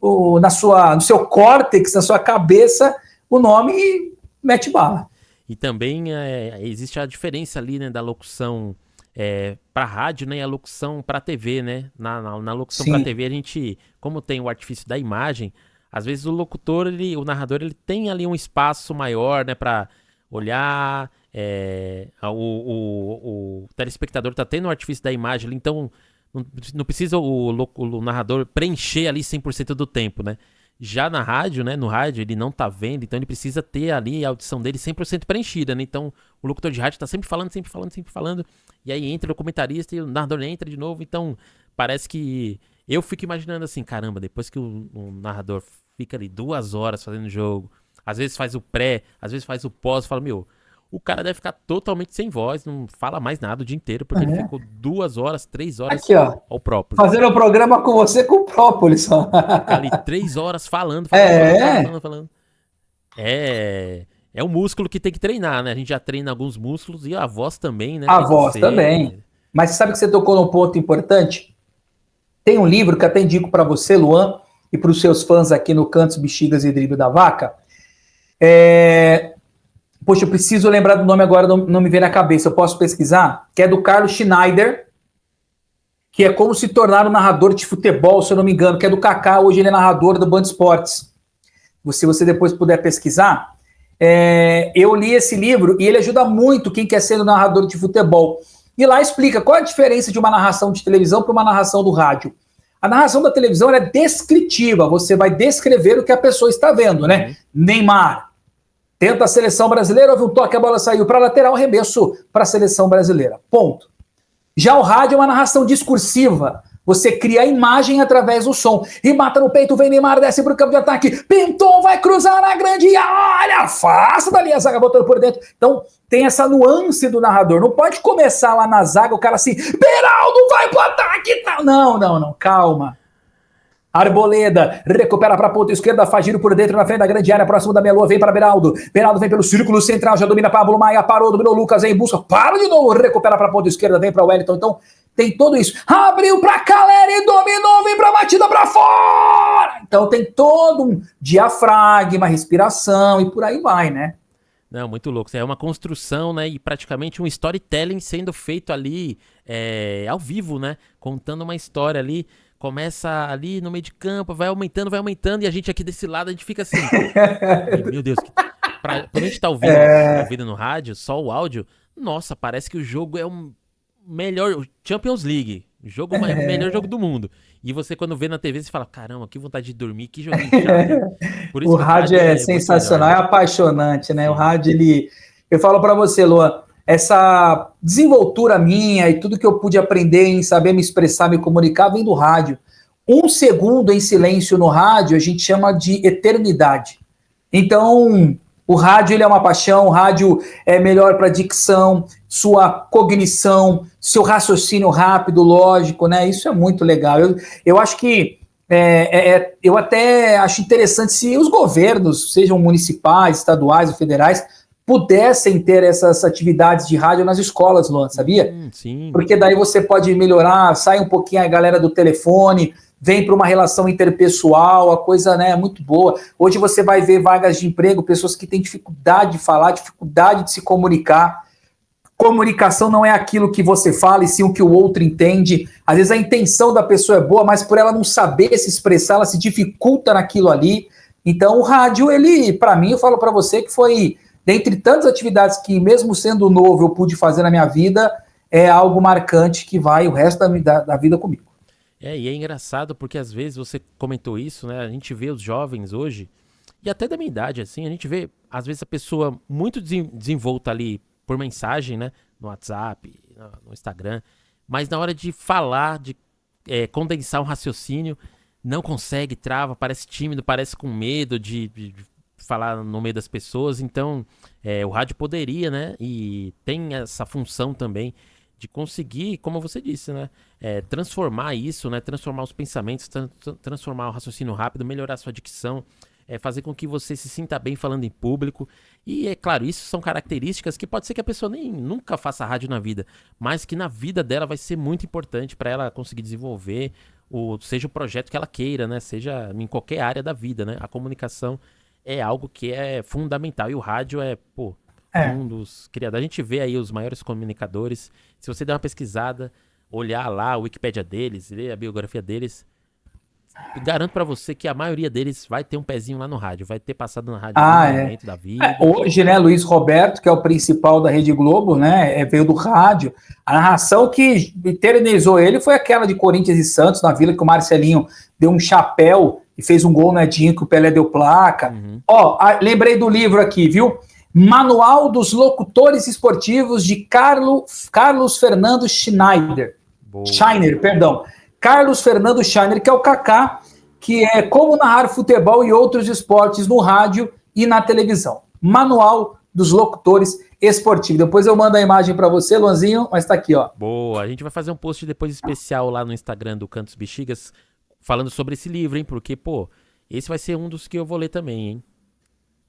no seu córtex, na sua cabeça, o nome e mete bala. E também existe a diferença ali, né, da locução para rádio, né, e a locução para TV, né? Na locução para TV, a gente, como tem o artifício da imagem, às vezes o locutor, o narrador, ele tem ali um espaço maior, né, para olhar, o telespectador tá tendo o artifício da imagem ali, então não precisa o narrador preencher ali 100% do tempo, né? Já na rádio, né, no rádio ele não tá vendo, então ele precisa ter ali a audição dele 100% preenchida, né? Então o locutor de rádio tá sempre falando, e aí entra o comentarista e o narrador entra de novo, então parece que eu fico imaginando assim, caramba, depois que o narrador fica ali 2 horas fazendo o jogo, às vezes faz o pré, às vezes faz o pós, fala, o cara deve ficar totalmente sem voz, não fala mais nada o dia inteiro, porque ele ficou 2 horas, 3 horas aqui, ó, ao próprio. Fazendo o programa com você com o própolis. Fica ali 3 horas falando. É um músculo que tem que treinar, né? A gente já treina alguns músculos e a voz também, né? A voz também. Mas sabe que você tocou num ponto importante? Tem um livro que até indico para você, Luan, e para os seus fãs aqui no Cantos, Bexigas e Drible da Vaca. Poxa, eu preciso lembrar do nome agora, não me vem na cabeça. Eu posso pesquisar? Que é do Carlos Schneider, que é como se tornar um narrador de futebol, se eu não me engano, que é do Kaká, hoje ele é narrador do Band Esportes. Se você depois puder pesquisar. Eu li esse livro e ele ajuda muito quem quer ser um narrador de futebol. E lá explica qual é a diferença de uma narração de televisão para uma narração do rádio. A narração da televisão é descritiva, você vai descrever o que a pessoa está vendo, né? Neymar tenta a seleção brasileira, houve um toque, a bola saiu para a lateral, arremesso para a seleção brasileira. Ponto. Já o rádio é uma narração discursiva. Você cria a imagem através do som. E mata no peito, vem Neymar, desce para o campo de ataque. Pintou, vai cruzar na grande área. Afasta dali a zaga, botando por dentro. Então, tem essa nuance do narrador. Não pode começar lá na zaga, o cara assim, Beraldo vai pro ataque. Não, calma. Arboleda, recupera para a ponta esquerda, faz giro por dentro, na frente da grande área, próximo da Melô, vem para Beraldo. Beraldo vem pelo círculo central, já domina Pablo Maia, parou, dominou Lucas, vem em busca, para de novo, recupera para a ponta esquerda, vem para o Wellington. Então, tem tudo isso. Abriu para Caleri, dominou, vem para a batida para fora. Então, tem todo um diafragma, respiração e por aí vai, né? Não, muito louco. É uma construção, né? E praticamente um storytelling sendo feito ali ao vivo, né? Contando uma história ali. Começa ali no meio de campo, vai aumentando, e a gente aqui desse lado, a gente fica assim, meu Deus, quando a gente tá ouvindo no rádio, só o áudio, nossa, parece que o jogo é o melhor, Champions League, o melhor jogo do mundo. E você quando vê na TV, você fala, caramba, que vontade de dormir, que joguinho chato. Por isso o rádio é sensacional, melhor, né? É apaixonante, né? Sim. O rádio, eu falo pra você, Luan, essa desenvoltura minha e tudo que eu pude aprender em saber me expressar, me comunicar, vem do rádio. 1 segundo em silêncio no rádio, a gente chama de eternidade. Então, o rádio ele é uma paixão, o rádio é melhor para dicção, sua cognição, seu raciocínio rápido, lógico, né? Isso é muito legal. Eu acho que eu até acho interessante se os governos, sejam municipais, estaduais ou federais, pudessem ter essas atividades de rádio nas escolas, Luan, sabia? Sim. Porque daí você pode melhorar, sai um pouquinho a galera do telefone, vem para uma relação interpessoal, a coisa, né, é muito boa. Hoje você vai ver vagas de emprego, pessoas que têm dificuldade de falar, dificuldade de se comunicar. Comunicação não é aquilo que você fala, e sim o que o outro entende. Às vezes a intenção da pessoa é boa, mas por ela não saber se expressar, ela se dificulta naquilo ali. Então o rádio, ele, para mim, eu falo para você que foi... dentre tantas atividades que, mesmo sendo novo, eu pude fazer na minha vida, é algo marcante que vai o resto da vida comigo. E é engraçado porque às vezes você comentou isso, né? A gente vê os jovens hoje, e até da minha idade, assim, a gente vê, às vezes, a pessoa muito desenvolta ali por mensagem, né? No WhatsApp, no Instagram, mas na hora de falar, de condensar um raciocínio, não consegue, trava, parece tímido, parece com medo de falar no meio das pessoas. Então, o rádio poderia, né? E tem essa função também de conseguir, como você disse, né? Transformar isso, né? Transformar os pensamentos, transformar o raciocínio rápido, melhorar a sua dicção, fazer com que você se sinta bem falando em público. E é claro, isso são características que pode ser que a pessoa nunca faça rádio na vida, mas que na vida dela vai ser muito importante para ela conseguir desenvolver, seja o projeto que ela queira, né? Seja em qualquer área da vida, né? A comunicação é algo que é fundamental. E o rádio um dos criadores. A gente vê aí os maiores comunicadores. Se você der uma pesquisada, olhar lá a Wikipédia deles, ler a biografia deles, garanto pra você que a maioria deles vai ter um pezinho lá no rádio, vai ter passado na rádio no momento da vida. Hoje, né, Luiz Roberto, que é o principal da Rede Globo, né, veio do rádio. A narração que eternizou ele foi aquela de Corinthians e Santos, na Vila, que o Marcelinho deu um chapéu e fez um gol no Edinho, que o Pelé deu placa. Lembrei do livro aqui, viu? Manual dos Locutores Esportivos, de Carlos Fernando Schneider. Carlos Fernando Schneider, que é o Kaká, que é como narrar futebol e outros esportes no rádio e na televisão. Manual dos Locutores Esportivos. Depois eu mando a imagem para você, Luanzinho, mas tá aqui, ó. Boa, a gente vai fazer um post depois especial lá no Instagram do Cantos Bexigas, falando sobre esse livro, hein? Porque, esse vai ser um dos que eu vou ler também, hein?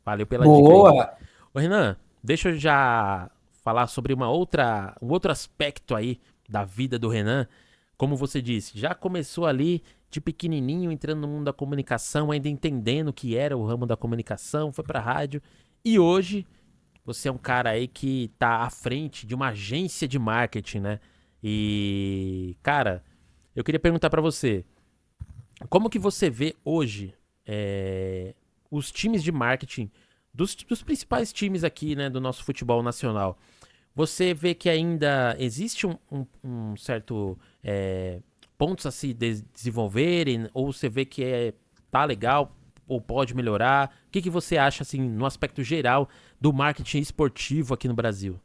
Valeu pela dica aí. Boa! Ô, Renan, deixa eu já falar sobre um outro aspecto aí da vida do Renan. Como você disse, já começou ali de pequenininho, entrando no mundo da comunicação, ainda entendendo o que era o ramo da comunicação, foi pra rádio. E hoje, você é um cara aí que tá à frente de uma agência de marketing, né? E, cara, eu queria perguntar pra você, como que você vê hoje os times de marketing dos principais times aqui, né, do nosso futebol nacional? Você vê que ainda existe um certo pontos a se desenvolverem, ou você vê que tá legal ou pode melhorar? O que você acha, assim, no aspecto geral do marketing esportivo aqui no Brasil?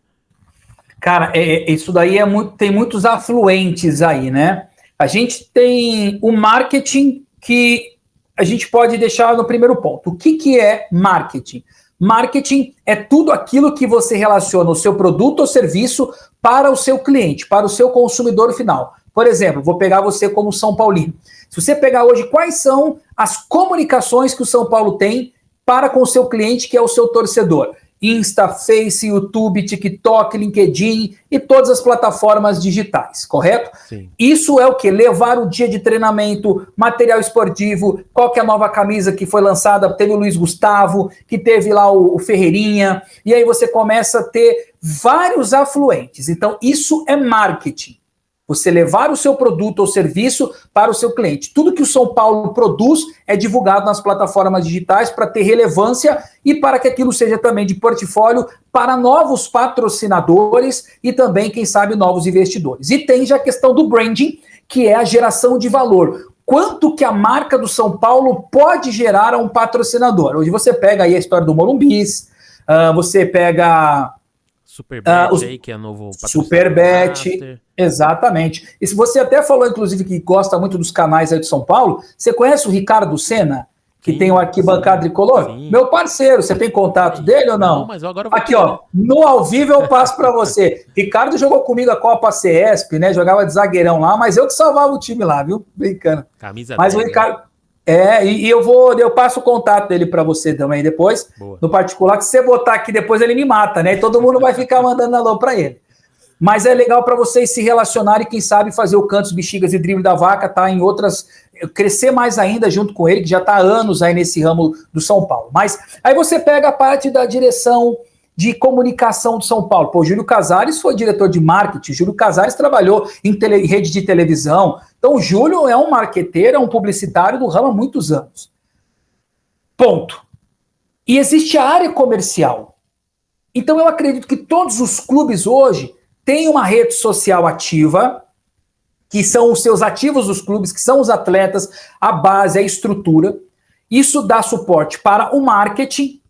Cara, isso daí tem muitos afluentes aí, né? A gente tem o marketing, que a gente pode deixar no primeiro ponto. O que é marketing? Marketing é tudo aquilo que você relaciona o seu produto ou serviço para o seu cliente, para o seu consumidor final. Por exemplo, vou pegar você como São Paulino. Se você pegar hoje, quais são as comunicações que o São Paulo tem para com o seu cliente, que é o seu torcedor? Insta, Face, YouTube, TikTok, LinkedIn e todas as plataformas digitais, correto? Sim. Isso é o quê? Levar o dia de treinamento, material esportivo, qual que é a nova camisa que foi lançada, teve o Luiz Gustavo, que teve lá o Ferreirinha, e aí você começa a ter vários afluentes. Então, isso é marketing. Você levar o seu produto ou serviço para o seu cliente. Tudo que o São Paulo produz é divulgado nas plataformas digitais para ter relevância e para que aquilo seja também de portfólio para novos patrocinadores e também, quem sabe, novos investidores. E tem já a questão do branding, que é a geração de valor. Quanto que a marca do São Paulo pode gerar a um patrocinador? Hoje você pega aí a história do Morumbis, você pega... Superbet aí, que é novo Superbet, exatamente. E se você até falou, inclusive, que gosta muito dos canais aí de São Paulo, você conhece o Ricardo Senna, que tem o Arquibancada Tricolor? Sim. Meu parceiro, você tem contato dele ou não? Não, mas agora eu vou aqui, ó, no ao vivo eu passo para você. Ricardo jogou comigo a Copa CESP, né? Jogava de zagueirão lá, mas eu que salvava o time lá, viu? Brincando. Camisa mas 10, o Ricardo... eu passo o contato dele para você também depois, Boa. No particular, que se você botar aqui depois ele me mata, né? E todo mundo vai ficar mandando alô para ele. Mas é legal para vocês se relacionarem e quem sabe fazer o Cantos, Bexigas e Drible da Vaca, tá em outras, crescer mais ainda junto com ele, que já tá há anos aí nesse ramo do São Paulo. Mas aí você pega a parte da direção de comunicação de São Paulo. Pô, Júlio Casares foi diretor de marketing, Júlio Casares trabalhou em rede de televisão. Então o Júlio é um marqueteiro, é um publicitário do ramo há muitos anos. Ponto. E existe a área comercial. Então eu acredito que todos os clubes hoje têm uma rede social ativa que são os seus ativos dos clubes, que são os atletas, a base, a estrutura. Isso dá suporte para o marketing.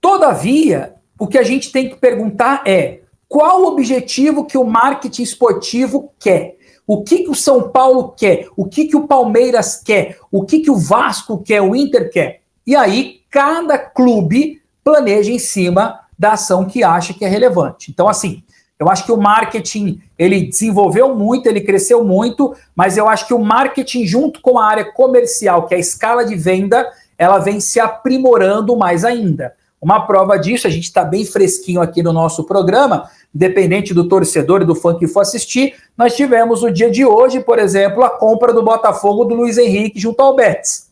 Todavia, o que a gente tem que perguntar é qual o objetivo que o marketing esportivo quer? O que o São Paulo quer? O que o Palmeiras quer? O que o Vasco quer? O Inter quer? E aí, cada clube planeja em cima da ação que acha que é relevante. Então, assim, eu acho que o marketing, ele desenvolveu muito, ele cresceu muito, mas eu acho que o marketing, junto com a área comercial, que é a escala de venda, ela vem se aprimorando mais ainda. Uma prova disso, a gente está bem fresquinho aqui no nosso programa, independente do torcedor e do fã que for assistir, nós tivemos no dia de hoje, por exemplo, a compra do Botafogo do Luiz Henrique junto ao Betis.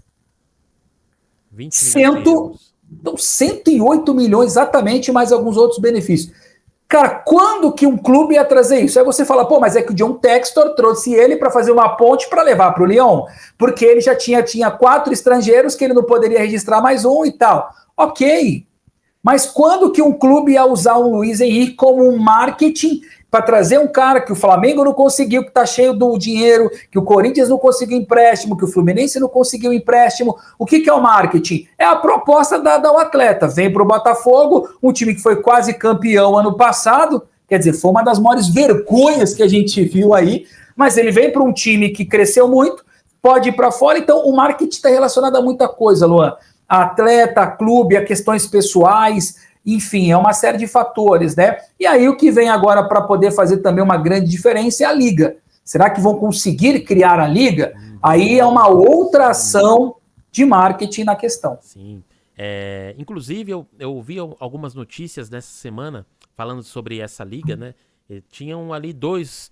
108 milhões, exatamente, mais alguns outros benefícios. Cara, quando que um clube ia trazer isso? Aí você fala, pô, mas é que o John Textor trouxe ele para fazer uma ponte para levar para o Lyon, porque ele já tinha 4 estrangeiros que ele não poderia registrar mais um e tal. Ok, mas quando que um clube ia usar um Luiz Henrique como um marketing para trazer um cara que o Flamengo não conseguiu, que está cheio do dinheiro, que o Corinthians não conseguiu empréstimo, que o Fluminense não conseguiu empréstimo? O que é o marketing? É a proposta dada ao atleta. Vem para o Botafogo, um time que foi quase campeão ano passado, quer dizer, foi uma das maiores vergonhas que a gente viu aí, mas ele vem para um time que cresceu muito, pode ir para fora, então o marketing está relacionado a muita coisa, Luan. A atleta, a clube, a questões pessoais, enfim, é uma série de fatores, né? E aí o que vem agora para poder fazer também uma grande diferença é a Liga. Será que vão conseguir criar a Liga? Aí é uma outra ação de marketing na questão. Sim. Inclusive, eu ouvi algumas notícias nessa semana falando sobre essa Liga, né? Tinham ali dois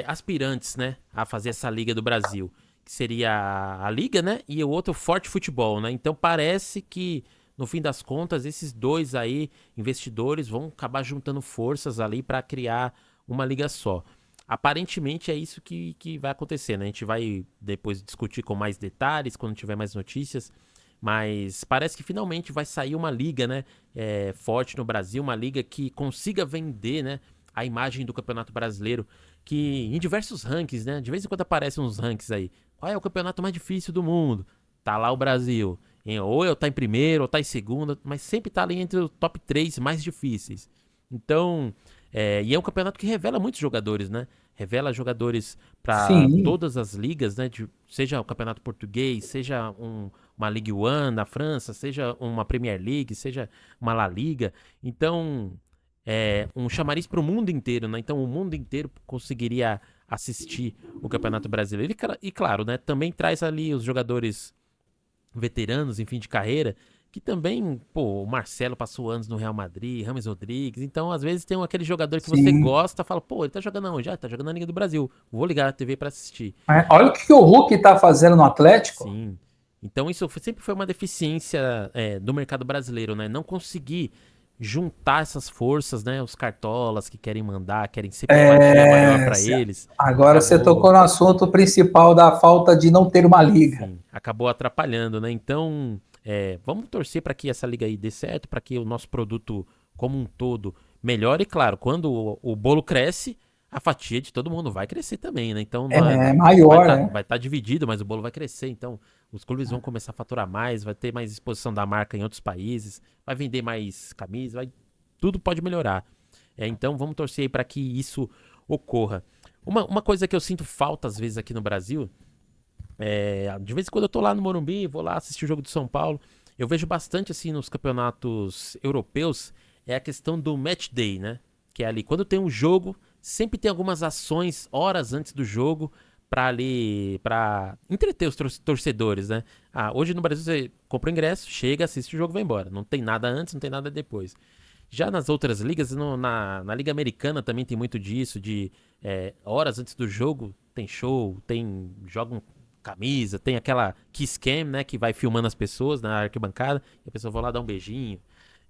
aspirantes, né, a fazer essa Liga do Brasil, que seria a Liga, né, e o outro Forte Futebol, né? Então parece que, no fim das contas, esses dois aí, investidores, vão acabar juntando forças ali para criar uma liga só. Aparentemente é isso que vai acontecer, né? A gente vai depois discutir com mais detalhes, quando tiver mais notícias, mas parece que finalmente vai sair uma liga, né, forte no Brasil, uma liga que consiga vender, né, a imagem do Campeonato Brasileiro, que em diversos rankings, né, de vez em quando aparecem uns rankings aí. Qual é o campeonato mais difícil do mundo? Tá lá o Brasil. Ou tá em primeiro, ou tá em segundo, mas sempre tá ali entre o top 3 mais difíceis. Então, e é um campeonato que revela muitos jogadores, né? Revela jogadores para todas as ligas, né? Seja o campeonato português, seja uma Ligue 1 na França, seja uma Premier League, seja uma La Liga. Então, um chamariz para o mundo inteiro, né? Então, o mundo inteiro conseguiria assistir o Campeonato Brasileiro. E claro, né? Também traz ali os jogadores veteranos em fim de carreira, que também, pô, o Marcelo passou anos no Real Madrid, Rames Rodrigues, então às vezes tem aquele jogador que você gosta, fala, pô, ele tá jogando onde? Tá jogando na Liga do Brasil, vou ligar a TV pra assistir. Olha o que o Hulk tá fazendo no Atlético. Sim, então isso sempre foi uma deficiência do mercado brasileiro, né, não conseguir juntar essas forças, né, os cartolas que querem mandar, querem sempre uma fatia maior para eles. Agora você tocou no assunto principal da falta de não ter uma liga. Sim, acabou atrapalhando, né? Então, vamos torcer para que essa liga aí dê certo, para que o nosso produto como um todo melhore. E claro, quando o bolo cresce, a fatia de todo mundo vai crescer também, né? Então, maior, vai estar dividido, mas o bolo vai crescer. Então, os clubes vão começar a faturar mais, vai ter mais exposição da marca em outros países, vai vender mais camisas, tudo pode melhorar. Então, vamos torcer aí para que isso ocorra. Uma coisa que eu sinto falta às vezes aqui no Brasil, de vez em quando eu tô lá no Morumbi, vou lá assistir o jogo do São Paulo, eu vejo bastante assim nos campeonatos europeus, a questão do match day, né? Que é ali, quando tem um jogo, sempre tem algumas ações horas antes do jogo para entreter os torcedores, né? Hoje no Brasil você compra o ingresso, chega, assiste o jogo e vai embora. Não tem nada antes, não tem nada depois. Já nas outras ligas, na Liga Americana também tem muito disso, de horas antes do jogo tem show, jogam camisa, tem aquela kiss cam, né, que vai filmando as pessoas na arquibancada, e a pessoa vai lá dar um beijinho.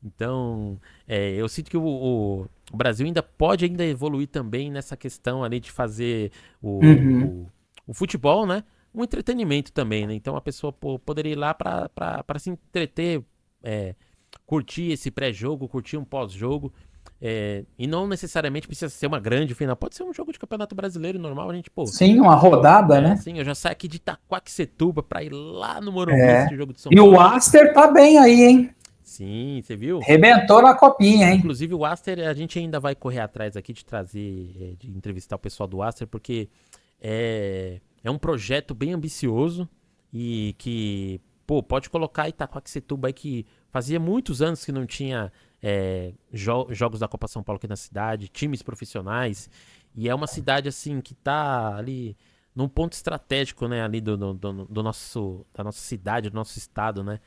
Então, eu sinto que o Brasil ainda pode evoluir também nessa questão ali de fazer o futebol, né, um entretenimento também, né? Então a pessoa poderia ir lá para se entreter, curtir esse pré-jogo, curtir um pós-jogo. E não necessariamente precisa ser uma grande final. Pode ser um jogo de campeonato brasileiro normal, a gente, pô. Sim, uma rodada, né? Sim, eu já saio aqui de Itaquaquecetuba pra ir lá no Morumbi esse jogo de São Paulo. E o Aster tá bem aí, hein? Sim, você viu? Rebentou na copinha, hein? Inclusive o Aster, a gente ainda vai correr atrás aqui de trazer, de entrevistar o pessoal do Aster, porque é um projeto bem ambicioso e que, pô, pode colocar Itaquaquecetuba aí, que fazia muitos anos que não tinha jogos da Copa São Paulo aqui na cidade, times profissionais, e é uma cidade, assim, que tá ali num ponto estratégico, né, ali da nossa cidade, do nosso estado, né?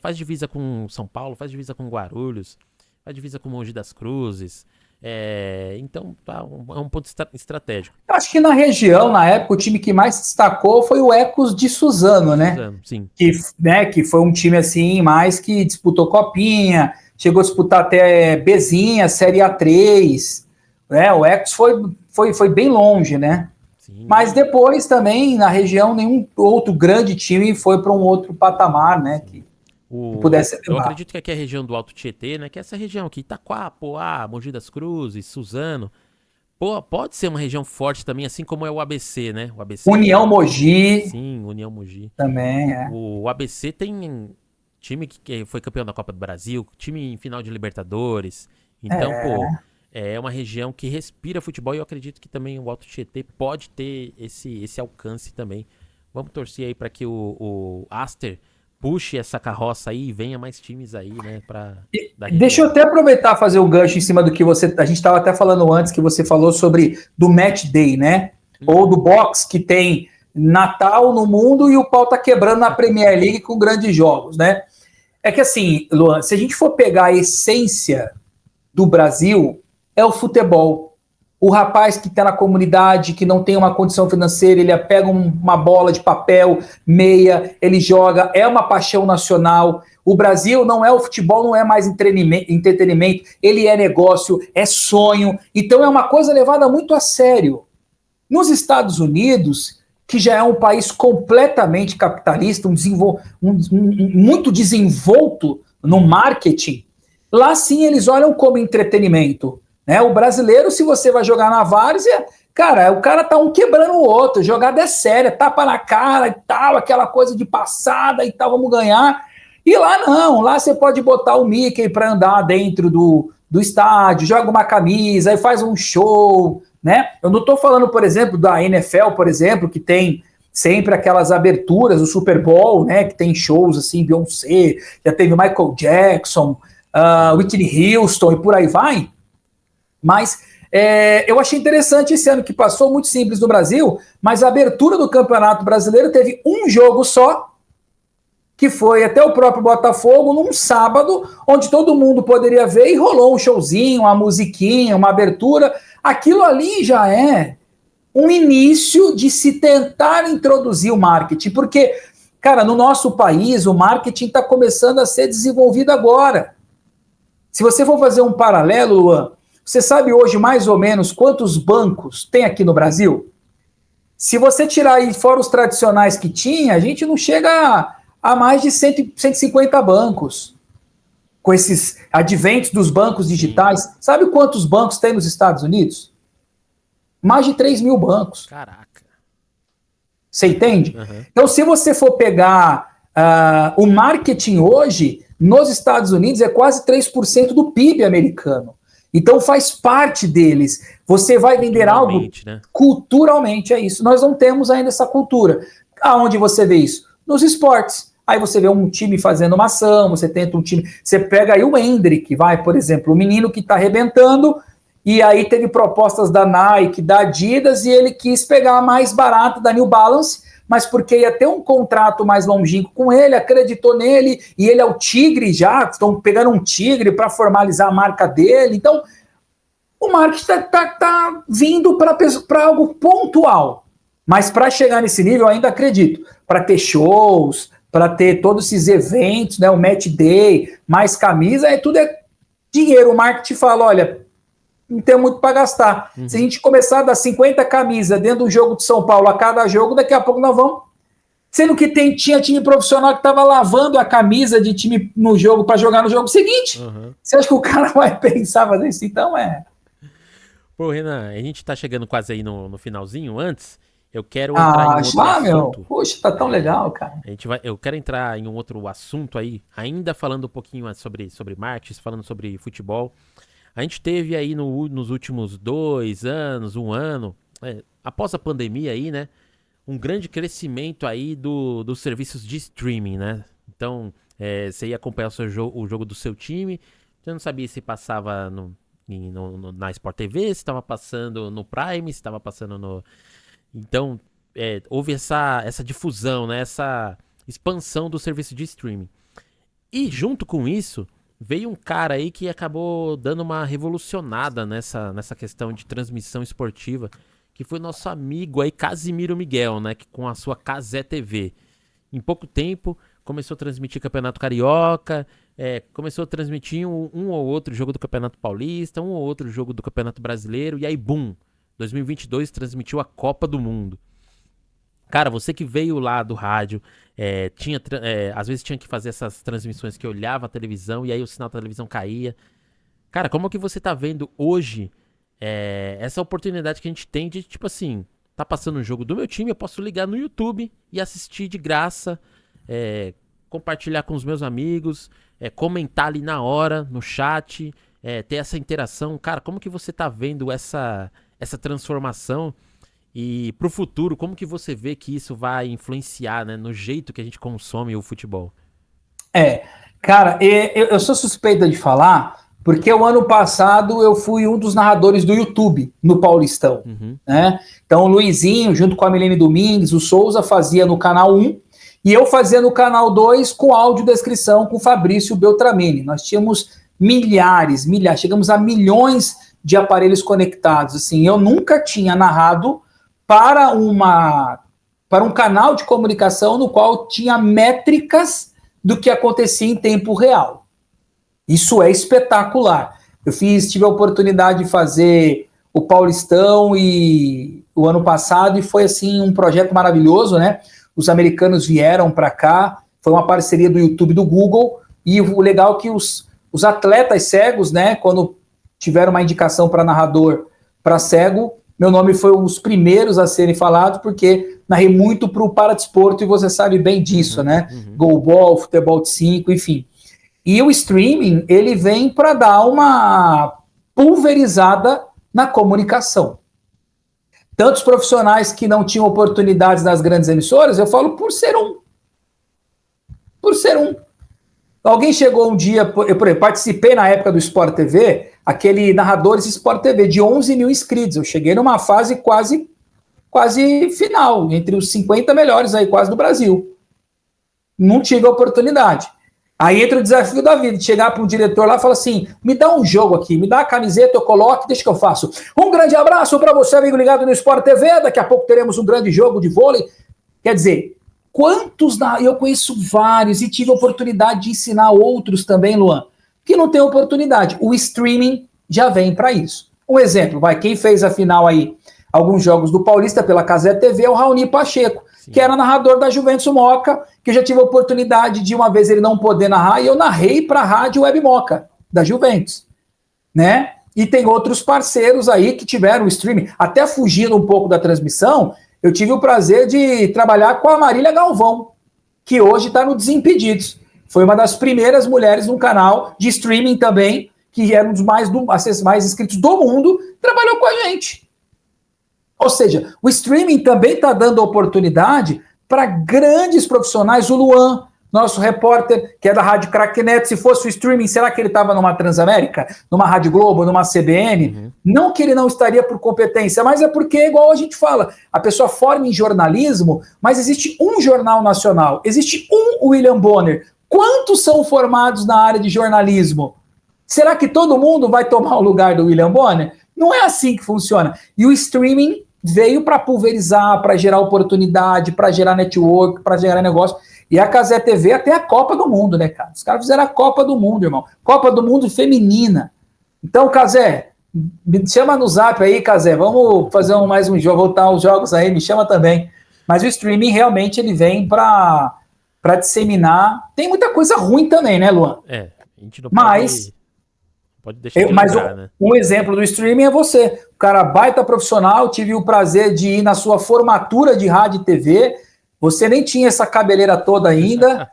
Faz divisa com São Paulo, faz divisa com Guarulhos, faz divisa com Mogi das Cruzes. Então é um ponto estratégico. Eu acho que na região, na época, o time que mais destacou foi o Ecos de Suzano, né? Suzano, sim. Que foi um time assim, mais que disputou Copinha, chegou a disputar até Bezinha, Série A3. Né? O Ecos foi bem longe, né? Sim. Mas depois também, na região, nenhum outro grande time foi para um outro patamar, né? Que pudesse levar. Eu acredito que aqui é a região do Alto Tietê, né? Que é essa região aqui, Itaquá, Poá, Mogi das Cruzes, Suzano. Pô, pode ser uma região forte também, assim como é o ABC, né? O ABC União Mogi. Sim, União Mogi. Também, O ABC tem time que foi campeão da Copa do Brasil, time em final de Libertadores. Então, pô, é uma região que respira futebol e eu acredito que também o Alto Tietê pode ter esse alcance também. Vamos torcer aí para que o Aster puxe essa carroça aí e venha mais times aí, né? Deixa eu até aproveitar e fazer o gancho em cima do que a gente estava até falando antes, que você falou sobre do Match Day, né? Ou do box, que tem Natal no mundo e o pau tá quebrando na Premier League com grandes jogos, né? É que assim, Luan, se a gente for pegar a essência do Brasil, é o futebol. O rapaz que está na comunidade, que não tem uma condição financeira, ele pega uma bola de papel, meia, ele joga, é uma paixão nacional. O Brasil não é o futebol, não é mais entretenimento, ele é negócio, é sonho. Então é uma coisa levada muito a sério. Nos Estados Unidos, que já é um país completamente capitalista, muito desenvolto no marketing, lá sim eles olham como entretenimento. Né? O brasileiro, se você vai jogar na várzea, cara, o cara tá um quebrando o outro, jogada é séria, tapa na cara e tal, aquela coisa de passada e tal, vamos ganhar. E lá não, lá você pode botar o Mickey para andar dentro do estádio, joga uma camisa, aí faz um show, né? Eu não tô falando, por exemplo, da NFL, por exemplo, que tem sempre aquelas aberturas, o Super Bowl, né, que tem shows assim, Beyoncé, já teve Michael Jackson, Whitney Houston e por aí vai. Mas eu achei interessante esse ano que passou, muito simples no Brasil, mas a abertura do Campeonato Brasileiro teve um jogo só, que foi até o próprio Botafogo, num sábado, onde todo mundo poderia ver e rolou um showzinho, uma musiquinha, uma abertura. Aquilo ali já é um início de se tentar introduzir o marketing, porque, cara, no nosso país o marketing está começando a ser desenvolvido agora. Se você for fazer um paralelo, Luan, você sabe hoje mais ou menos quantos bancos tem aqui no Brasil? Se você tirar aí fora os tradicionais que tinha, a gente não chega a mais de 150 bancos. Com esses adventos dos bancos digitais. Sabe quantos bancos tem nos Estados Unidos? Mais de 3 mil bancos. Caraca. Você entende? Uhum. Então, se você for pegar o marketing hoje, nos Estados Unidos é quase 3% do PIB americano. Então faz parte deles. Você vai vender algo né? Culturalmente, é isso. Nós não temos ainda essa cultura. Aonde você vê isso? Nos esportes. Aí você vê um time fazendo uma ação, você tenta um time... Você pega aí o Hendrick, por exemplo, o menino que está arrebentando, e aí teve propostas da Nike, da Adidas, e ele quis pegar a mais barata da New Balance, mas porque ia ter um contrato mais longínquo com ele, acreditou nele, e ele é o tigre já, estão pegando um tigre para formalizar a marca dele. Então, o marketing tá vindo para algo pontual. Mas para chegar nesse nível, eu ainda acredito, para ter shows, para ter todos esses eventos, né, o Match Day, mais camisa, tudo é dinheiro. O marketing fala, olha, não tem muito para gastar. Se a gente começar a dar 50 camisas dentro do jogo de São Paulo a cada jogo, daqui a pouco nós vamos Sendo que tinha time profissional que estava lavando a camisa de time no jogo para jogar no jogo seguinte. Uhum. Você acha que o cara vai pensar fazer isso? Então Pô, Renan, a gente tá chegando quase aí no finalzinho. Antes, eu quero entrar em um outro assunto. Meu. Poxa, tá tão legal, cara. Eu quero entrar em um outro assunto aí, ainda falando um pouquinho sobre marketing, falando sobre futebol. A gente teve aí nos últimos 2 anos, 1 ano, após a pandemia aí, né? Um grande crescimento aí dos serviços de streaming, né? Então, você ia acompanhar o jogo do seu time, você não sabia se passava na Sport TV, se estava passando no Prime, se estava passando no... Então, houve essa difusão, né? Essa expansão do serviço de streaming. E junto com isso, veio um cara aí que acabou dando uma revolucionada nessa questão de transmissão esportiva, que foi nosso amigo aí, Casimiro Miguel, né? Que com a sua Cazé TV. Em pouco tempo, começou a transmitir Campeonato Carioca, começou a transmitir um ou outro jogo do Campeonato Paulista, um ou outro jogo do Campeonato Brasileiro, e aí, bum! 2022 transmitiu a Copa do Mundo. Cara, você que veio lá do rádio, às vezes tinha que fazer essas transmissões que olhava a televisão e aí o sinal da televisão caía. Cara, como que você tá vendo hoje essa oportunidade que a gente tem de, tipo assim, tá passando um jogo do meu time, eu posso ligar no YouTube e assistir de graça, compartilhar com os meus amigos, comentar ali na hora, no chat, ter essa interação. Cara, como que você tá vendo essa transformação? E pro futuro, como que você vê que isso vai influenciar, né, no jeito que a gente consome o futebol? Cara, eu sou suspeita de falar, porque o ano passado eu fui um dos narradores do YouTube no Paulistão, né? Então o Luizinho, junto com a Milene Domingues, o Souza fazia no canal 1, e eu fazia no canal 2 com audiodescrição com o Fabrício Beltramini. Nós tínhamos milhares, chegamos a milhões de aparelhos conectados. Assim, eu nunca tinha narrado para um canal de comunicação no qual tinha métricas do que acontecia em tempo real. Isso é espetacular. Eu tive a oportunidade de fazer o Paulistão o ano passado e foi assim um projeto maravilhoso, né? Os americanos vieram para cá, foi uma parceria do YouTube e do Google, e o legal é que os atletas cegos, né, quando tiveram uma indicação para narrador para cego, meu nome foi um dos primeiros a serem falados, porque narrei muito para o paradesporto, e você sabe bem disso, né? Goalball, futebol de 5, enfim. E o streaming, ele vem para dar uma pulverizada na comunicação. Tantos profissionais que não tinham oportunidades nas grandes emissoras, eu falo por ser um. Alguém chegou um dia, por exemplo, participei na época do Sport TV, aquele Narradores Sport TV, de 11 mil inscritos. Eu cheguei numa fase quase final, entre os 50 melhores aí, quase do Brasil. Não tive a oportunidade. Aí entra o desafio da vida, de chegar para um diretor lá e falar assim, me dá um jogo aqui, me dá a camiseta, eu coloco, deixa que eu faço. Um grande abraço para você, amigo ligado no Sport TV, daqui a pouco teremos um grande jogo de vôlei. Quer dizer, eu conheço vários e tive a oportunidade de ensinar outros também, Luan, que não tem oportunidade. O streaming já vem para isso. Um exemplo, quem fez a final aí, alguns jogos do Paulista pela Cazé TV é o Raoni Pacheco, que era narrador da Juventus Moca, que eu já tive a oportunidade de uma vez ele não poder narrar, e eu narrei para a Rádio Web Moca, da Juventus, né? E tem outros parceiros aí que tiveram streaming, até fugindo um pouco da transmissão, eu tive o prazer de trabalhar com a Marília Galvão, que hoje está no Desimpedidos. Foi uma das primeiras mulheres num canal de streaming também, que era um dos mais inscritos do mundo, trabalhou com a gente. Ou seja, o streaming também está dando oportunidade para grandes profissionais. O Luan, nosso repórter, que é da Rádio Cracknet, se fosse o streaming, será que ele estava numa Transamérica, numa Rádio Globo, numa CBN? Não que ele não estaria por competência, mas é porque, igual a gente fala, a pessoa forma em jornalismo, mas existe um jornal nacional, existe um William Bonner. Quantos são formados na área de jornalismo? Será que todo mundo vai tomar o lugar do William Bonner? Não é assim que funciona. E o streaming veio para pulverizar, para gerar oportunidade, para gerar network, para gerar negócio. E a Cazé TV até a Copa do Mundo, né, cara? Os caras fizeram a Copa do Mundo, irmão. Copa do Mundo feminina. Então, Cazé, me chama no zap aí, Cazé. Vamos fazer mais um jogo, voltar aos jogos aí, me chama também. Mas o streaming realmente ele vem para disseminar. Tem muita coisa ruim também, né, Luan? A gente não pode deixar de mas lembrar, né? Um exemplo do streaming é você. O cara baita profissional, tive o prazer de ir na sua formatura de rádio e TV. Você nem tinha essa cabeleira toda ainda.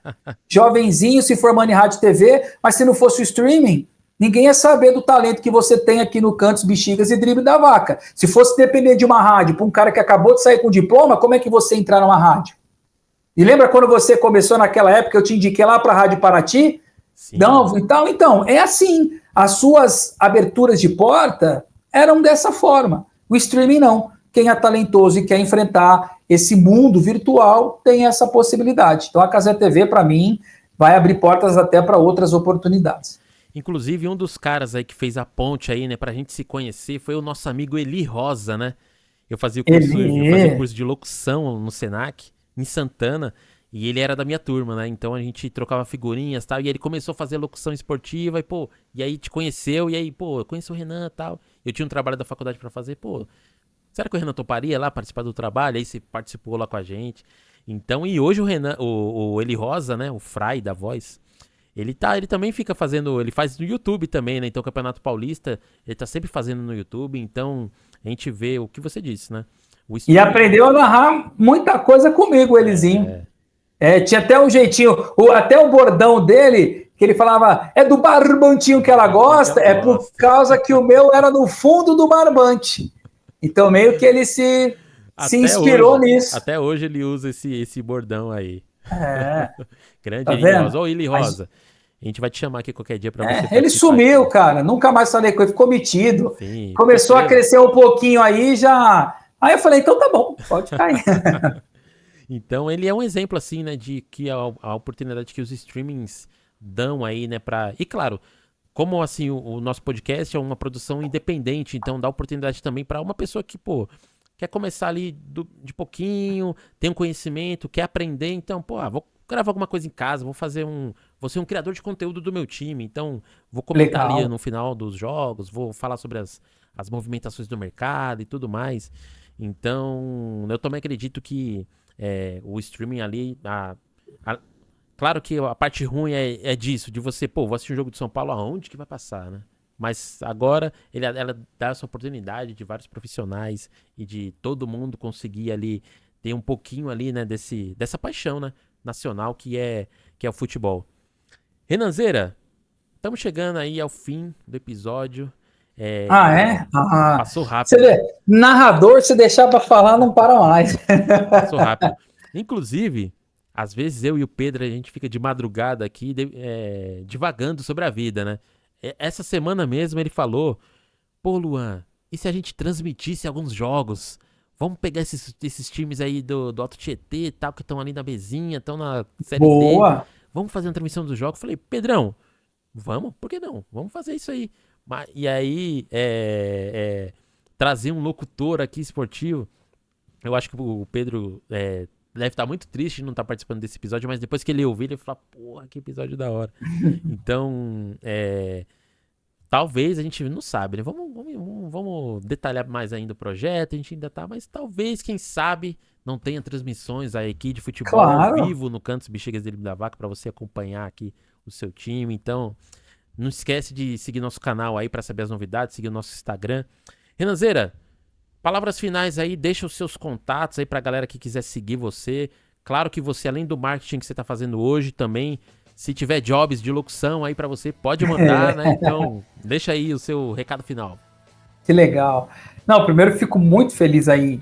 Jovenzinho se formando em rádio e TV. Mas se não fosse o streaming, ninguém ia saber do talento que você tem aqui no Cantos, Bexigas e Drible da Vaca. Se fosse depender de uma rádio para um cara que acabou de sair com diploma, como é que você ia entrar numa rádio? E lembra quando você começou naquela época, eu te indiquei lá para a Rádio Paraty? Sim. Não, então, é assim. As suas aberturas de porta eram dessa forma. O streaming não. Quem é talentoso e quer enfrentar esse mundo virtual tem essa possibilidade. Então a Cazé TV, para mim, vai abrir portas até para outras oportunidades. Inclusive, um dos caras aí que fez a ponte aí, né, pra gente se conhecer, foi o nosso amigo Eli Rosa, né? Eu fazia o curso de locução no Senac, em Santana, e ele era da minha turma, né? Então a gente trocava figurinhas e tal, e ele começou a fazer locução esportiva, e aí te conheceu, e aí, eu conheci o Renan e tal. Eu tinha um trabalho da faculdade pra fazer, será que o Renan toparia lá participar do trabalho? Aí você participou lá com a gente. Então, e hoje o Renan, o Eli Rosa, né, o Fry da voz, ele também fica fazendo, ele faz no YouTube também, né? Então o Campeonato Paulista, ele tá sempre fazendo no YouTube, então a gente vê o que você disse, né? E aprendeu a narrar muita coisa comigo, o Elizinho. Tinha até um jeitinho, até o bordão dele, que ele falava, é do barbantinho que ela gosta, é por causa que o meu era no fundo do barbante. Então meio que ele se inspirou nisso. Até hoje ele usa esse bordão aí. Grande tá Eli Rosa. Ô, Eli Rosa, a gente vai te chamar aqui qualquer dia pra você. Ele sumiu, cara. Nunca mais falei com ele, ficou metido. Sim, começou a crescer um pouquinho aí, já... Aí eu falei, então tá bom, pode ficar aí. Então ele é um exemplo, assim, né, de que a oportunidade que os streamings dão aí, né, E claro, como, assim, o nosso podcast é uma produção independente, então dá oportunidade também pra uma pessoa que, quer começar ali de pouquinho, tem um conhecimento, quer aprender, então, vou gravar alguma coisa em casa, vou ser um criador de conteúdo do meu time, então vou comentar ali no final dos jogos, vou falar sobre as movimentações do mercado e tudo mais. Então, eu também acredito que o streaming ali, claro que a parte ruim é disso, de você, vou assistir um jogo de São Paulo, aonde que vai passar, né? Mas agora ela dá essa oportunidade de vários profissionais e de todo mundo conseguir ali ter um pouquinho ali, né, dessa paixão, né, nacional que é o futebol. Renanzeira, estamos chegando aí ao fim do episódio. Passou rápido. Você vê, narrador, se deixar pra falar, não para mais. Passou rápido. Inclusive, às vezes eu e o Pedro, a gente fica de madrugada aqui divagando sobre a vida, né? Essa semana mesmo ele falou, Luan, e se a gente transmitisse alguns jogos? Vamos pegar esses times aí do Alto Tietê e tal, que estão ali na Bzinha, estão na Série D. Vamos fazer uma transmissão dos jogos? Falei, Pedrão, vamos? Por que não? Vamos fazer isso aí. E aí, trazer um locutor aqui esportivo, eu acho que o Pedro deve estar muito triste de não estar participando desse episódio, mas depois que ele ouvir, ele vai falar, porra, que episódio da hora. Então, talvez, a gente não sabe, né? Vamos detalhar mais ainda o projeto, a gente ainda tá, mas talvez, quem sabe, não tenha transmissões aqui de futebol ao vivo no Cantos Bexigas Drible da Vaca para você acompanhar aqui o seu time. Então, não esquece de seguir nosso canal aí para saber as novidades, seguir o nosso Instagram. Renanzeira, palavras finais aí, deixa os seus contatos aí pra galera que quiser seguir você. Claro que você, além do marketing que você tá fazendo hoje também, se tiver jobs de locução aí pra você, pode mandar, né? Então, deixa aí o seu recado final. Que legal. Não, primeiro fico muito feliz aí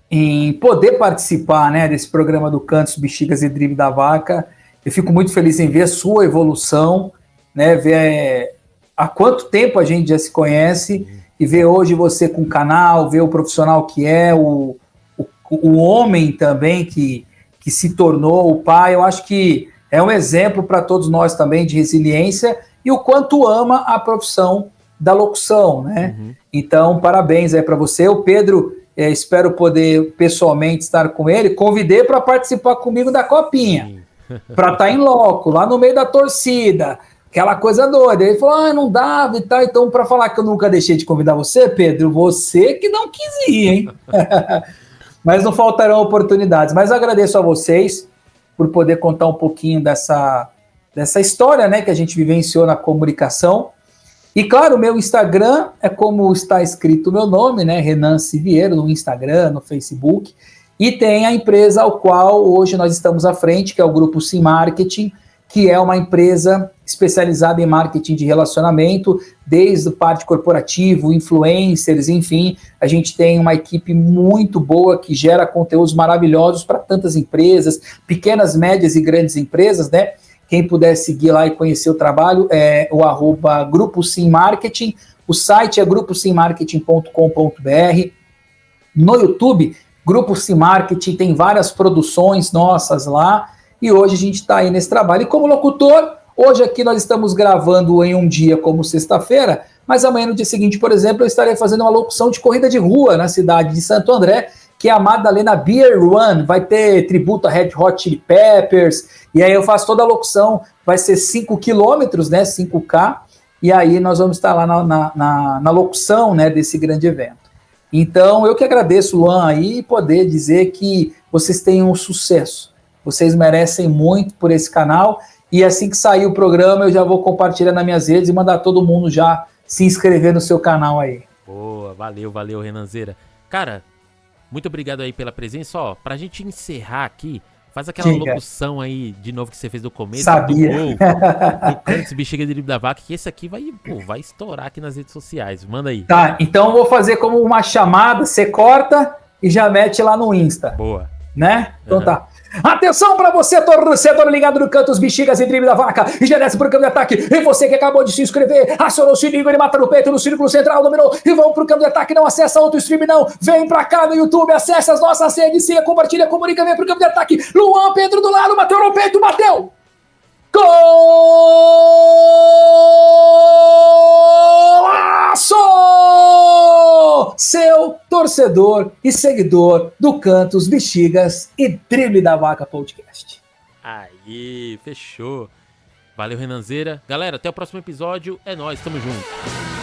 em poder participar, né, desse programa do Cantos, Bexigas e Drible da Vaca. Eu fico muito feliz em ver a sua evolução, né, ver há quanto tempo a gente já se conhece e ver hoje você com o canal, ver o profissional que é, o homem também que se tornou, o pai. Eu acho que é um exemplo para todos nós também de resiliência e o quanto ama a profissão da locução, né? Então, parabéns aí para você. O Pedro, espero poder pessoalmente estar com ele. Convidei para participar comigo da Copinha, para estar em loco, lá no meio da torcida. Aquela coisa doida. Ele falou, não dava e tal. Então, para falar que eu nunca deixei de convidar você, Pedro, você que não quis ir, hein? Mas não faltarão oportunidades. Mas eu agradeço a vocês por poder contar um pouquinho dessa história, né, que a gente vivenciou na comunicação. E claro, o meu Instagram é como está escrito o meu nome, né, Renan Siviero, no Instagram, no Facebook. E tem a empresa ao qual hoje nós estamos à frente, que é o Grupo Sim Marketing, que é uma empresa especializada em marketing de relacionamento, desde o parte corporativo, influencers, enfim, a gente tem uma equipe muito boa que gera conteúdos maravilhosos para tantas empresas, pequenas, médias e grandes empresas, né? Quem puder seguir lá e conhecer o trabalho é o @Grupo Sim Marketing, o site é gruposimmarketing.com.br, no YouTube, Grupo Sim Marketing, tem várias produções nossas lá, e hoje a gente está aí nesse trabalho. E como locutor, hoje aqui nós estamos gravando em um dia como sexta-feira, mas amanhã no dia seguinte, por exemplo, eu estarei fazendo uma locução de corrida de rua na cidade de Santo André, que é a Madalena Beer Run, vai ter tributo a Red Hot Chili Peppers, e aí eu faço toda a locução, vai ser 5 quilômetros, né, 5K, e aí nós vamos estar lá na locução, né, desse grande evento. Então, eu que agradeço, Luan, aí, poder dizer que vocês tenham um sucesso. Vocês merecem muito por esse canal, e assim que sair o programa, eu já vou compartilhar nas minhas redes e mandar todo mundo já se inscrever no seu canal aí. Boa, valeu, Renanzeira. Cara, muito obrigado aí pela presença. Ó, pra gente encerrar aqui, faz aquela locução aí, de novo, que você fez no começo. Sabia. Do gol, do Cantos Bexiga de Drible da Vaca, que esse aqui vai estourar aqui nas redes sociais. Manda aí. Tá, então eu vou fazer como uma chamada, você corta e já mete lá no Insta. Boa. Né? Então tá. Atenção para você, torcedor ligado no Cantos Bexigas e Drible da Vaca, e já desce pro campo de ataque, e você que acabou de se inscrever, acionou o sininho, ele mata no peito, no círculo central, dominou, e vamos pro campo de ataque, não acessa outro stream não, vem pra cá no YouTube, acessa as nossas redes, siga, compartilha, comunica, vem pro campo de ataque, Luan Pedro do lado, bateu no peito, bateu! Golaço! Seu torcedor e seguidor do Cantos Bexigas e Drible da Vaca Podcast. Aí, fechou. Valeu, Renanzeira. Galera, até o próximo episódio. É nóis, tamo junto.